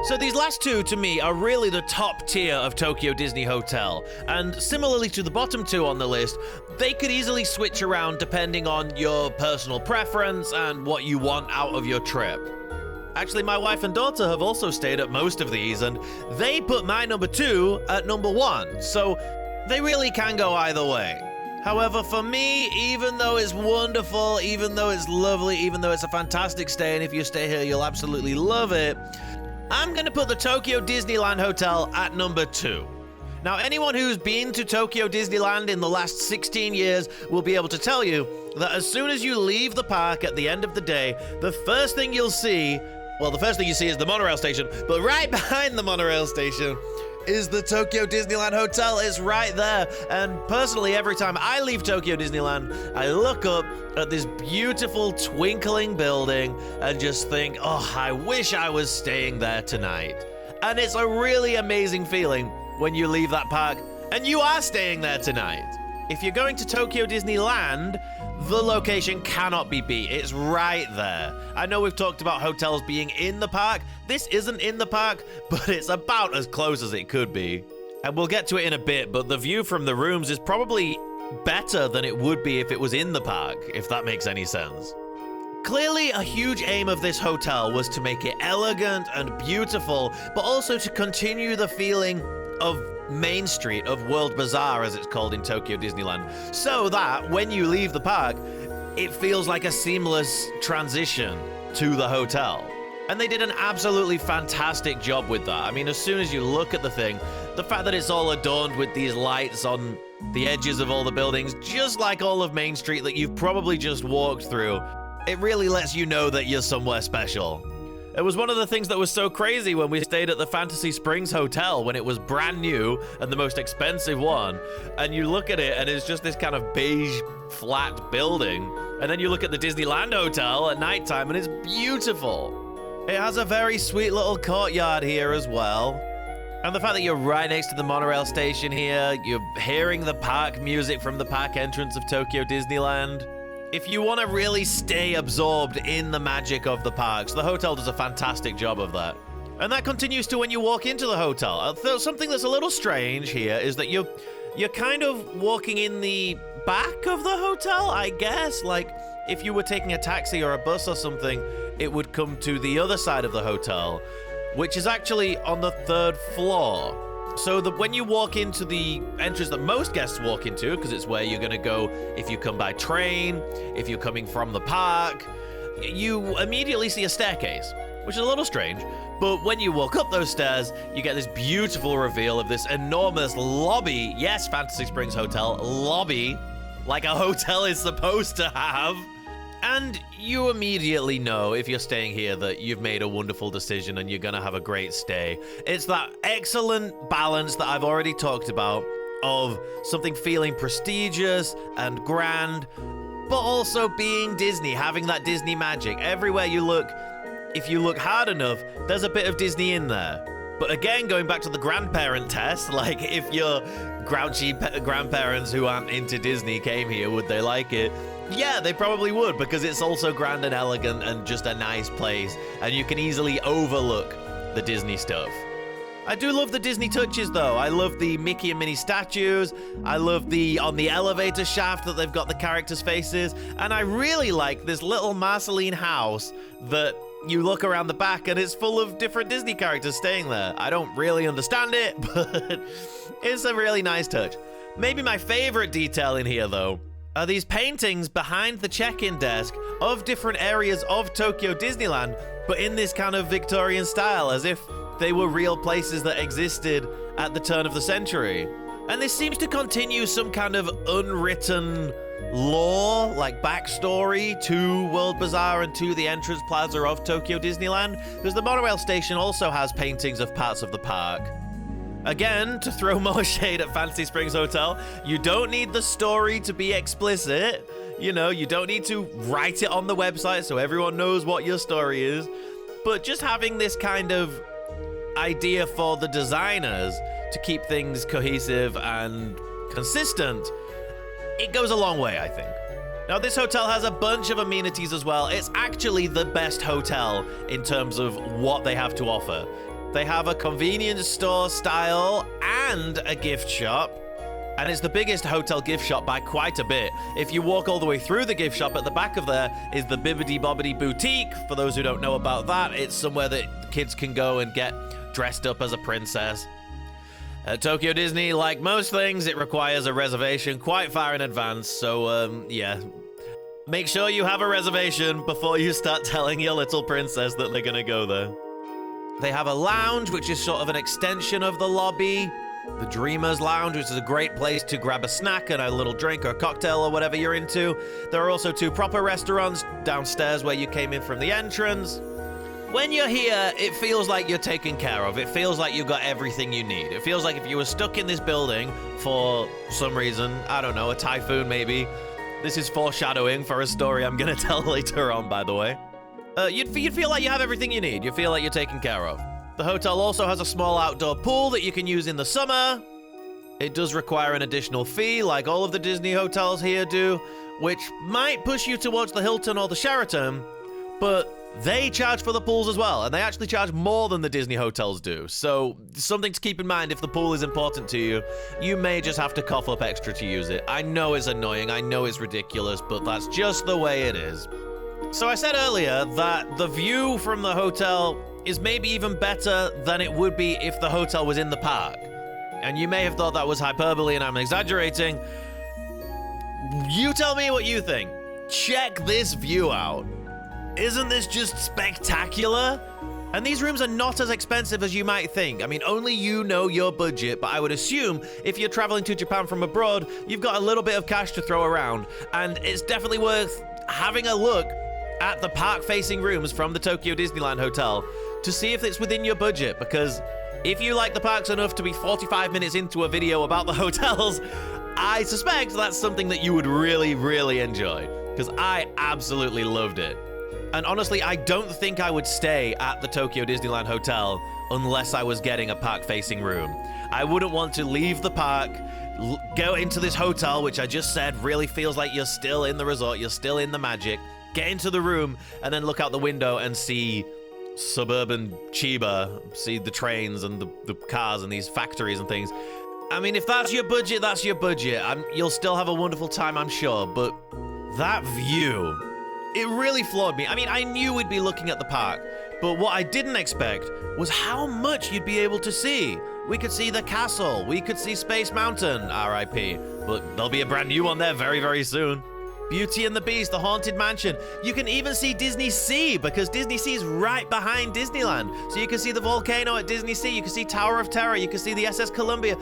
So these last two, to me, are really the top tier of Tokyo Disney Hotel. And similarly to the bottom two on the list, they could easily switch around depending on your personal preference and what you want out of your trip. Actually, my wife and daughter have also stayed at most of these, and they put my number 2 at number 1. So they really can go either way. However, for me, even though it's wonderful, even though it's lovely, even though it's a fantastic stay, and if you stay here, you'll absolutely love it, I'm going to put the Tokyo Disneyland Hotel at number 2. Now, anyone who's been to Tokyo Disneyland in the last 16 years will be able to tell you that as soon as you leave the park at the end of the day, the first thing you'll see, well, the first thing you see is the monorail station, but right behind the monorail station is the Tokyo Disneyland Hotel. It's right there. And personally, every time I leave Tokyo Disneyland, I look up at this beautiful twinkling building and just think, oh, I wish I was staying there tonight. And it's a really amazing feeling when you leave that park and you are staying there tonight. If you're going to Tokyo Disneyland, the location cannot be beat. It's right there. I know we've talked about hotels being in the park. This isn't in the park, but it's about as close as it could be. And we'll get to it in a bit, but the view from the rooms is probably better than it would be if it was in the park, if that makes any sense. Clearly, a huge aim of this hotel was to make it elegant and beautiful, but also to continue the feeling of Main Street, of World Bazaar, as it's called in Tokyo Disneyland, so that when you leave the park, it feels like a seamless transition to the hotel. And they did an absolutely fantastic job with that. I mean, as soon as you look at the thing, the fact that it's all adorned with these lights on the edges of all the buildings, just like all of Main Street that you've probably just walked through, it really lets you know that you're somewhere special. It was one of the things that was so crazy when we stayed at the Fantasy Springs Hotel when it was brand new and the most expensive one. And you look at it and it's just this kind of beige, flat building. And then you look at the Disneyland Hotel at nighttime and it's beautiful. It has a very sweet little courtyard here as well. And the fact that you're right next to the monorail station here, you're hearing the park music from the park entrance of Tokyo Disneyland. If you want to really stay absorbed in the magic of the parks, the hotel does a fantastic job of that. And that continues to when you walk into the hotel. Something that's a little strange here is that you're kind of walking in the back of the hotel, I guess. Like, if you were taking a taxi or a bus or something, it would come to the other side of the hotel, which is actually on the 3rd floor. So that when you walk into the entrance that most guests walk into, because it's where you're going to go if you come by train, if you're coming from the park, you immediately see a staircase, which is a little strange. But when you walk up those stairs, you get this beautiful reveal of this enormous lobby. Yes, Fantasy Springs Hotel lobby, like a hotel is supposed to have. And you immediately know, if you're staying here, that you've made a wonderful decision and you're going to have a great stay. It's that excellent balance that I've already talked about of something feeling prestigious and grand, but also being Disney, having that Disney magic. Everywhere you look, if you look hard enough, there's a bit of Disney in there. But again, going back to the grandparent test, like if your grouchy grandparents who aren't into Disney came here, would they like it? Yeah, they probably would, because it's also grand and elegant and just a nice place, and you can easily overlook the Disney stuff. I do love the Disney touches, though. I love the Mickey and Minnie statues. I love on the elevator shaft that they've got the characters' faces. And I really like this little Marceline house that you look around the back and it's full of different Disney characters staying there. I don't really understand it, but it's a really nice touch. Maybe my favorite detail in here, though, are these paintings behind the check-in desk of different areas of Tokyo Disneyland, but in this kind of Victorian style, as if they were real places that existed at the turn of the century. And this seems to continue some kind of unwritten lore, like backstory to World Bazaar and to the entrance plaza of Tokyo Disneyland, because the monorail station also has paintings of parts of the park. Again, to throw more shade at Fantasy Springs Hotel, you don't need the story to be explicit. You know, you don't need to write it on the website so everyone knows what your story is. But just having this kind of idea for the designers to keep things cohesive and consistent, it goes a long way, I think. Now, this hotel has a bunch of amenities as well. It's actually the best hotel in terms of what they have to offer. They have a convenience store style and a gift shop. And it's the biggest hotel gift shop by quite a bit. If you walk all the way through the gift shop, at the back of there is the Bibbidi Bobbidi Boutique. For those who don't know about that, it's somewhere that kids can go and get dressed up as a princess. At Tokyo Disney, like most things, it requires a reservation quite far in advance. So, yeah. Make sure you have a reservation before you start telling your little princess that they're gonna go there. They have a lounge, which is sort of an extension of the lobby. The Dreamers Lounge, which is a great place to grab a snack and a little drink or a cocktail or whatever you're into. There are also 2 proper restaurants downstairs where you came in from the entrance. When you're here, it feels like you're taken care of. It feels like you've got everything you need. It feels like if you were stuck in this building for some reason, I don't know, a typhoon maybe. This is foreshadowing for a story I'm gonna tell later on, by the way. You'd feel like you have everything you need. You feel like you're taken care of. The hotel also has a small outdoor pool that you can use in the summer. It does require an additional fee, like all of the Disney hotels here do, which might push you towards the Hilton or the Sheraton, but they charge for the pools as well, and they actually charge more than the Disney hotels do. So something to keep in mind: if the pool is important to you, you may just have to cough up extra to use it. I know it's annoying, I know it's ridiculous, but that's just the way it is. So I said earlier that the view from the hotel is maybe even better than it would be if the hotel was in the park. And you may have thought that was hyperbole and I'm exaggerating. You tell me what you think. Check this view out. Isn't this just spectacular? And these rooms are not as expensive as you might think. I mean, only you know your budget, but I would assume if you're traveling to Japan from abroad, you've got a little bit of cash to throw around. And it's definitely worth having a look at the park-facing rooms from the Tokyo Disneyland Hotel to see if it's within your budget, because if you like the parks enough to be 45 minutes into a video about the hotels, I suspect that's something that you would really, really enjoy, because I absolutely loved it. And honestly, I don't think I would stay at the Tokyo Disneyland Hotel unless I was getting a park-facing room. I wouldn't want to leave the park, go into this hotel, which I just said really feels like you're still in the resort, you're still in the magic, get into the room, and then look out the window and see suburban Chiba, see the trains and the cars and these factories and things. I mean, if that's your budget, that's your budget. You'll still have a wonderful time, I'm sure, but that view, it really floored me. I mean, I knew we'd be looking at the park, but what I didn't expect was how much you'd be able to see. We could see the castle, we could see Space Mountain, RIP, but there'll be a brand new one there very, very soon. Beauty and the Beast, the Haunted Mansion. You can even see DisneySea, because DisneySea is right behind Disneyland. So you can see the volcano at DisneySea, you can see Tower of Terror, you can see the SS Columbia.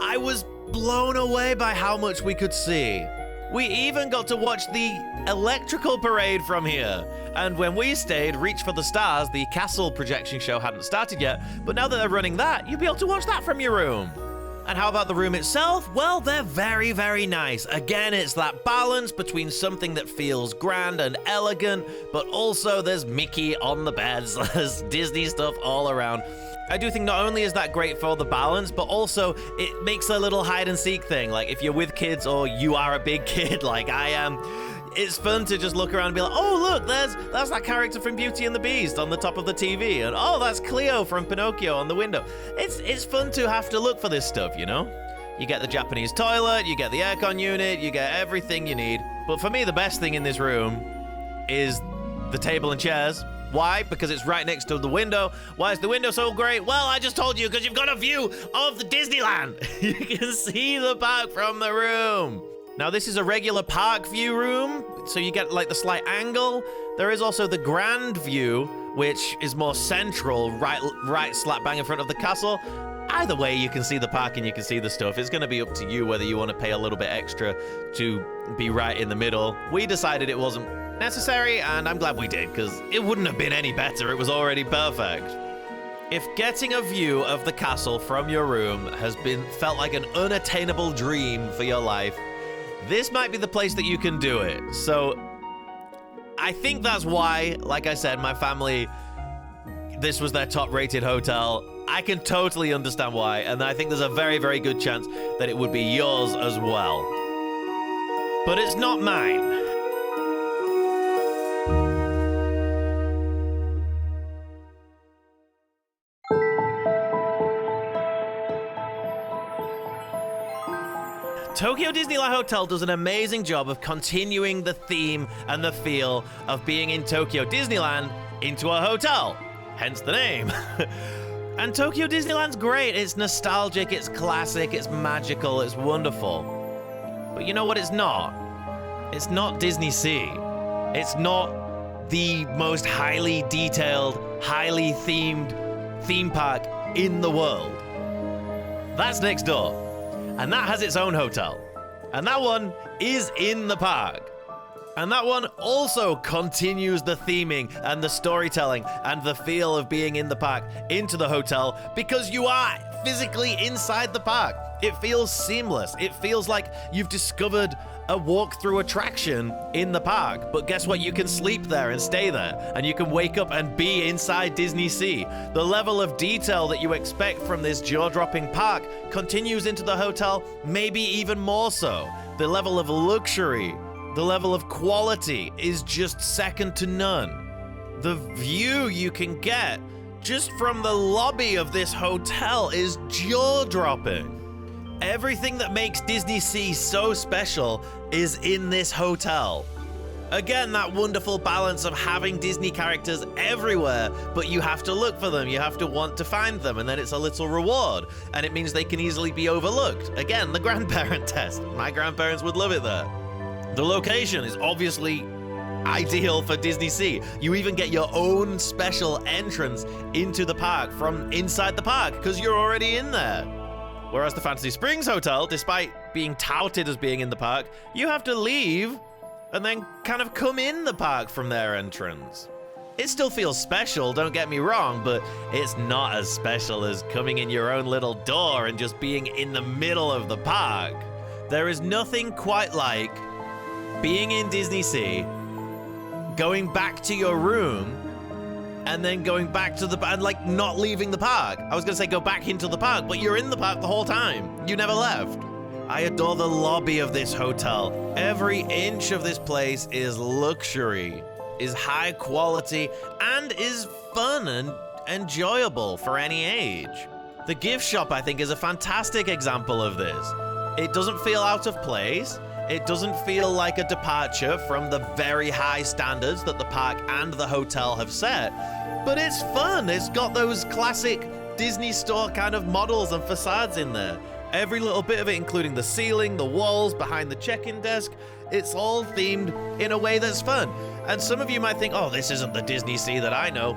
I was blown away by how much we could see. We even got to watch the electrical parade from here. And when we stayed, Reach for the Stars, the castle projection show hadn't started yet, but now that they're running that, you'll be able to watch that from your room. And how about the room itself? Well, they're very, very nice. Again, it's that balance between something that feels grand and elegant, but also there's Mickey on the beds, there's Disney stuff all around. I do think not only is that great for the balance, but also it makes a little hide and seek thing. Like if you're with kids or you are a big kid like I am, it's fun to just look around and be like, oh, look, that's that character from Beauty and the Beast on the top of the TV. And oh, that's Cleo from Pinocchio on the window. It's fun to have to look for this stuff, you know? You get the Japanese toilet, you get the aircon unit, you get everything you need. But for me, the best thing in this room is the table and chairs. Why? Because it's right next to the window. Why is the window so great? Well, I just told you, because you've got a view of the Disneyland. You can see the park from the room. Now, this is a regular park view room, so you get like the slight angle. There is also the grand view, which is more central, right slap bang in front of the castle. Either way, you can see the park and you can see the stuff. It's going to be up to you whether you want to pay a little bit extra to be right in the middle. We decided it wasn't necessary, and I'm glad we did, because it wouldn't have been any better. It was already perfect. If getting a view of the castle from your room has felt like an unattainable dream for your life, this might be the place that you can do it. So I think that's why, like I said, my family, this was their top rated hotel. I can totally understand why, and I think there's a very, very good chance that it would be yours as well. But it's not mine. Tokyo Disneyland Hotel does an amazing job of continuing the theme and the feel of being in Tokyo Disneyland into a hotel, hence the name. And Tokyo Disneyland's great. It's nostalgic, it's classic, it's magical, it's wonderful. But you know what it's not? It's not DisneySea. It's not the most highly detailed, highly themed theme park in the world. That's next door. And that has its own hotel. And that one is in the park. And that one also continues the theming and the storytelling and the feel of being in the park into the hotel, because you are physically inside the park. It feels seamless. It feels like you've discovered a walk-through attraction in the park. But guess what? You can sleep there and stay there. And you can wake up and be inside DisneySea. The level of detail that you expect from this jaw-dropping park continues into the hotel, maybe even more so. The level of luxury, the level of quality is just second to none. The view you can get just from the lobby of this hotel is jaw-dropping. Everything that makes DisneySea so special is in this hotel. Again, that wonderful balance of having Disney characters everywhere, but you have to look for them, you have to want to find them, and then it's a little reward, and it means they can easily be overlooked. Again, the grandparent test. My grandparents would love it there. The location is obviously ideal for DisneySea. You even get your own special entrance into the park from inside the park, because you're already in there. Whereas the Fantasy Springs Hotel, despite being touted as being in the park, you have to leave and then kind of come in the park from their entrance. It still feels special, don't get me wrong, but it's not as special as coming in your own little door and just being in the middle of the park. There is nothing quite like being in DisneySea, going back to your room, and then going back to and like not leaving the park. I was gonna say go back into the park, but you're in the park the whole time. You never left. I adore the lobby of this hotel. Every inch of this place is luxury, is high quality, and is fun and enjoyable for any age. The gift shop, I think, is a fantastic example of this. It doesn't feel out of place. It doesn't feel like a departure from the very high standards that the park and the hotel have set, but it's fun. It's got those classic Disney store kind of models and facades in there. Every little bit of it, including the ceiling, the walls, behind the check-in desk, it's all themed in a way that's fun. And some of you might think, oh, this isn't the DisneySea that I know.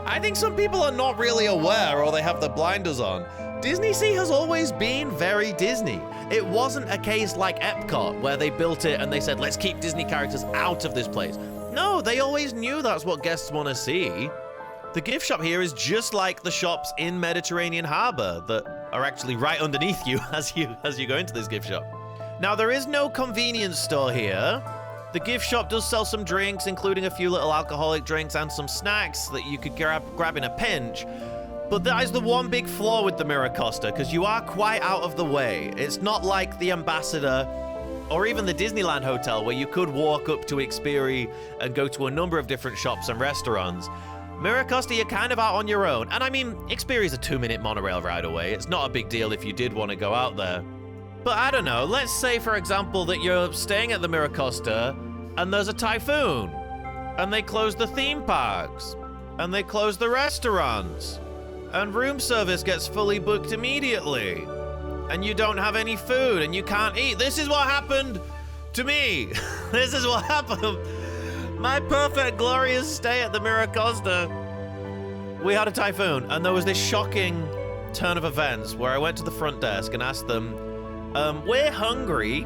I think some people are not really aware, or they have the blinders on. DisneySea has always been very Disney. It wasn't a case like Epcot, where they built it and they said, let's keep Disney characters out of this place. No, they always knew that's what guests want to see. The gift shop here is just like the shops in Mediterranean Harbor that are actually right underneath you as you go into this gift shop. Now, there is no convenience store here. The gift shop does sell some drinks, including a few little alcoholic drinks and some snacks that you could grab in a pinch. But that is the one big flaw with the Miracosta, because you are quite out of the way. It's not like the Ambassador or even the Disneyland Hotel, where you could walk up to Xperi and go to a number of different shops and restaurants. Miracosta, you're kind of out on your own. And I mean, Xperi is a 2-minute monorail ride away. It's not a big deal if you did want to go out there. But I don't know, let's say, for example, that you're staying at the Miracosta and there's a typhoon, and they close the theme parks, and they close the restaurants, and room service gets fully booked immediately, and you don't have any food, and you can't eat. This is what happened to me. This is what happened. My perfect, glorious stay at the Miracosta. We had a typhoon, and there was this shocking turn of events where I went to the front desk and asked them, we're hungry.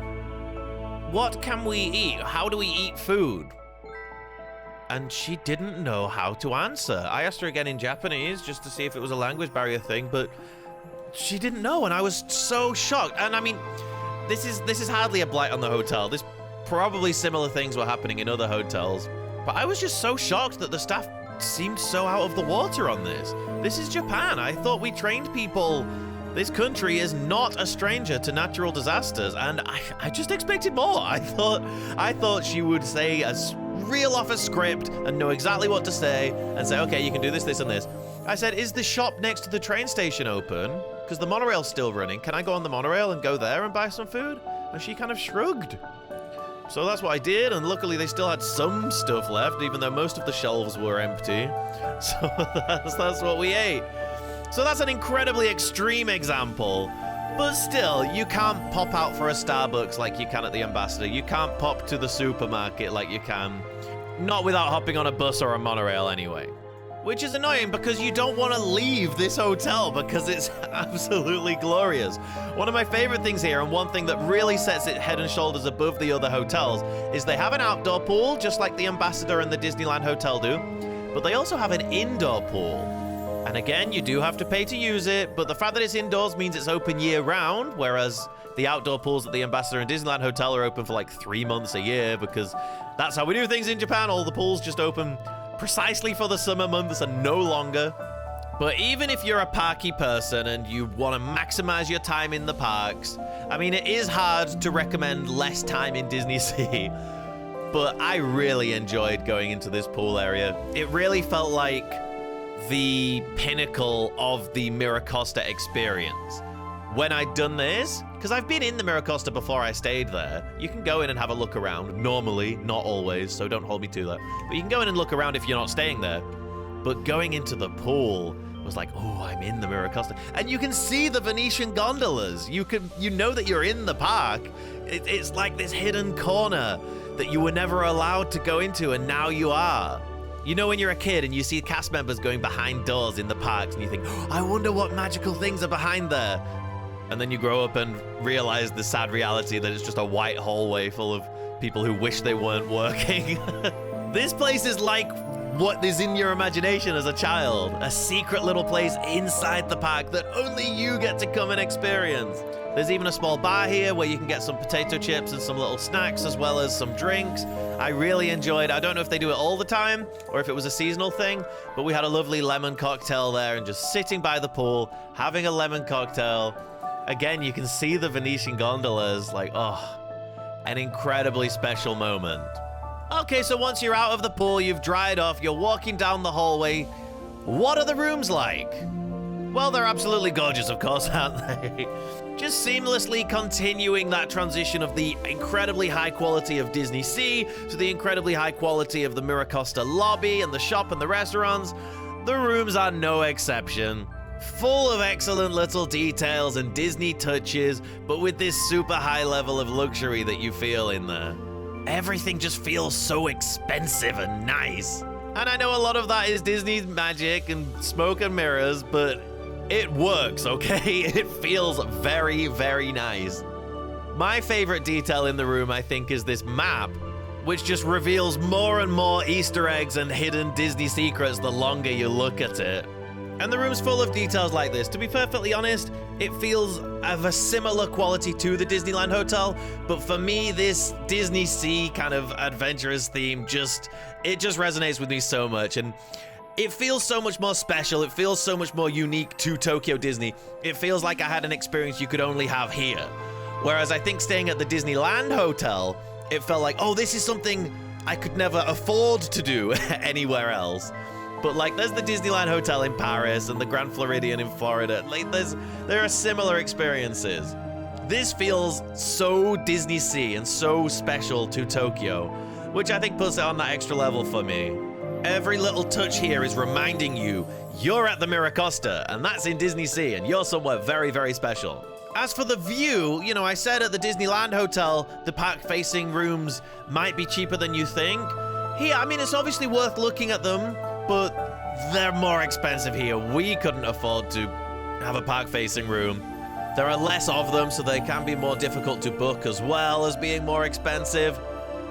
What can we eat? How do we eat food? And she didn't know how to answer. I asked her again in Japanese just to see if it was a language barrier thing, but she didn't know, and I was so shocked. And I mean, this is hardly a blight on the hotel. This probably similar things were happening in other hotels, but I was just so shocked that the staff seemed so out of the water on this. This is Japan. I thought we trained people. This country is not a stranger to natural disasters, and I just expected more. I thought she would say reel off a script and know exactly what to say and say, okay, you can do this, this, and this. I said, is the shop next to the train station open? Because the monorail's still running. Can I go on the monorail and go there and buy some food? And she kind of shrugged. So that's what I did, and luckily they still had some stuff left, even though most of the shelves were empty. So that's what we ate. So that's an incredibly extreme example, but still, you can't pop out for a Starbucks like you can at the Ambassador. You can't pop to the supermarket like you can, not without hopping on a bus or a monorail anyway. Which is annoying because you don't want to leave this hotel because it's absolutely glorious. One of my favorite things here, and one thing that really sets it head and shoulders above the other hotels, is they have an outdoor pool, just like the Ambassador and the Disneyland Hotel do, but they also have an indoor pool. And again, you do have to pay to use it, but the fact that it's indoors means it's open year-round, whereas the outdoor pools at the Ambassador and Disneyland Hotel are open for like 3 months a year, because that's how we do things in Japan. All the pools just open precisely for the summer months and no longer. But even if you're a parky person and you want to maximize your time in the parks, I mean, it is hard to recommend less time in DisneySea, but I really enjoyed going into this pool area. It really felt like the pinnacle of the Miracosta experience. When I'd done this, because I've been in the Miracosta before I stayed there, you can go in and have a look around, normally, not always, so don't hold me to that, but you can go in and look around if you're not staying there. But going into the pool was like, oh, I'm in the Miracosta. And you can see the Venetian gondolas. You know that you're in the park. It's like this hidden corner that you were never allowed to go into, and now you are. You know when you're a kid and you see cast members going behind doors in the parks and you think, oh, I wonder what magical things are behind there. And then you grow up and realize the sad reality that it's just a white hallway full of people who wish they weren't working. This place is like what is in your imagination as a child. A secret little place inside the park that only you get to come and experience. There's even a small bar here where you can get some potato chips and some little snacks as well as some drinks. I really enjoyed it. I don't know if they do it all the time or if it was a seasonal thing, but we had a lovely lemon cocktail there and just sitting by the pool, having a lemon cocktail. Again, you can see the Venetian gondolas, like, oh, an incredibly special moment. Okay, so once you're out of the pool, you've dried off, you're walking down the hallway. What are the rooms like? Well, they're absolutely gorgeous, of course, aren't they? Just seamlessly continuing that transition of the incredibly high quality of DisneySea to the incredibly high quality of the Miracosta lobby and the shop and the restaurants. The rooms are no exception. Full of excellent little details and Disney touches, but with this super high level of luxury that you feel in there. Everything just feels so expensive and nice. And I know a lot of that is Disney's magic and smoke and mirrors, but it works, okay? It feels very, very nice. My favorite detail in the room, I think, is this map, which just reveals more and more Easter eggs and hidden Disney secrets the longer you look at it. And the room's full of details like this. To be perfectly honest, it feels of a similar quality to the Disneyland Hotel, but for me, this DisneySea kind of adventurous theme it just resonates with me so much, and it feels so much more special. It feels so much more unique to Tokyo Disney. It feels like I had an experience you could only have here. Whereas I think staying at the Disneyland Hotel, it felt like, oh, this is something I could never afford to do anywhere else. But like, there's the Disneyland Hotel in Paris and the Grand Floridian in Florida. Like, there are similar experiences. This feels so DisneySea and so special to Tokyo, which I think puts it on that extra level for me. Every little touch here is reminding you you're at the Miracosta, and that's in DisneySea, and you're somewhere very, very special. As for the view, you know, I said at the Disneyland Hotel, the park-facing rooms might be cheaper than you think. Here, I mean, it's obviously worth looking at them, but they're more expensive here. We couldn't afford to have a park-facing room. There are less of them, so they can be more difficult to book as well as being more expensive.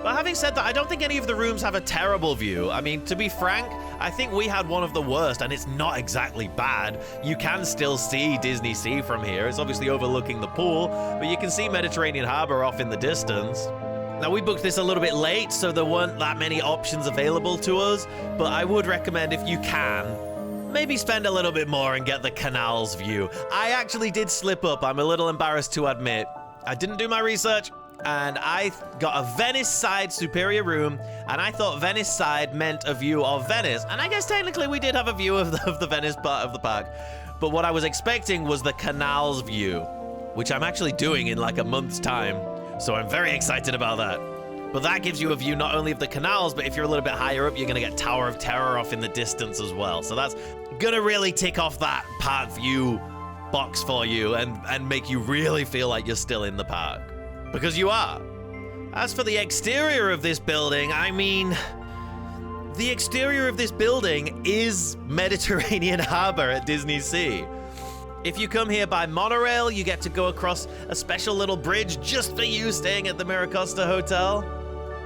But having said that, I don't think any of the rooms have a terrible view. I mean, to be frank, I think we had one of the worst, and it's not exactly bad. You can still see DisneySea from here. It's obviously overlooking the pool, but you can see Mediterranean Harbor off in the distance. Now, we booked this a little bit late, so there weren't that many options available to us, but I would recommend, if you can, maybe spend a little bit more and get the canals view. I actually did slip up. I'm a little embarrassed to admit. I didn't do my research, and I got a Venice side superior room, and I thought Venice side meant a view of Venice. And I guess technically we did have a view of the Venice part of the park, but what I was expecting was the canals view, which I'm actually doing in like a month's time. So I'm very excited about that. But that gives you a view not only of the canals, but if you're a little bit higher up, you're gonna get Tower of Terror off in the distance as well. So that's gonna really tick off that park view box for you and make you really feel like you're still in the park. Because you are. As for the exterior of this building, I mean, the exterior of this building is Mediterranean Harbor at DisneySea. If you come here by monorail, you get to go across a special little bridge just for you staying at the Miracosta Hotel.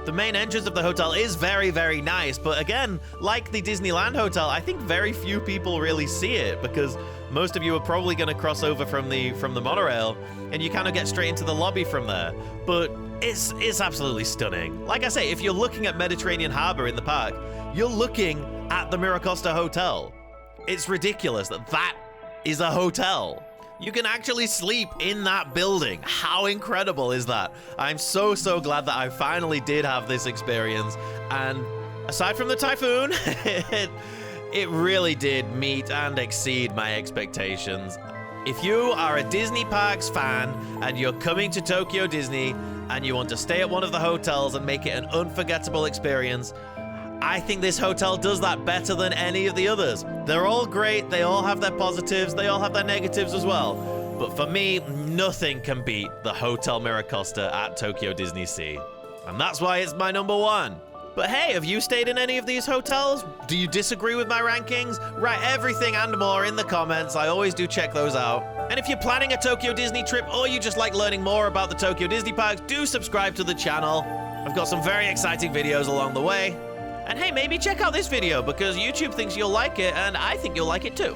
The main entrance of the hotel is very, very nice, but again, like the Disneyland Hotel, I think very few people really see it because most of you are probably going to cross over from the monorail, and you kind of get straight into the lobby from there. But it's absolutely stunning. Like I say, if you're looking at Mediterranean Harbor in the park, you're looking at the Miracosta Hotel. It's ridiculous that is a hotel. You can actually sleep in that building. How incredible is that? I'm so glad that I finally did have this experience. And aside from the typhoon, it really did meet and exceed my expectations. If you are a Disney Parks fan and you're coming to Tokyo Disney and you want to stay at one of the hotels and make it an unforgettable experience, I think this hotel does that better than any of the others. They're all great, they all have their positives, they all have their negatives as well. But for me, nothing can beat the Hotel Miracosta at Tokyo DisneySea. And that's why it's my number one. But hey, have you stayed in any of these hotels? Do you disagree with my rankings? Write everything and more in the comments. I always do check those out. And if you're planning a Tokyo Disney trip or you just like learning more about the Tokyo Disney parks, do subscribe to the channel. I've got some very exciting videos along the way. And hey, maybe check out this video because YouTube thinks you'll like it and I think you'll like it too.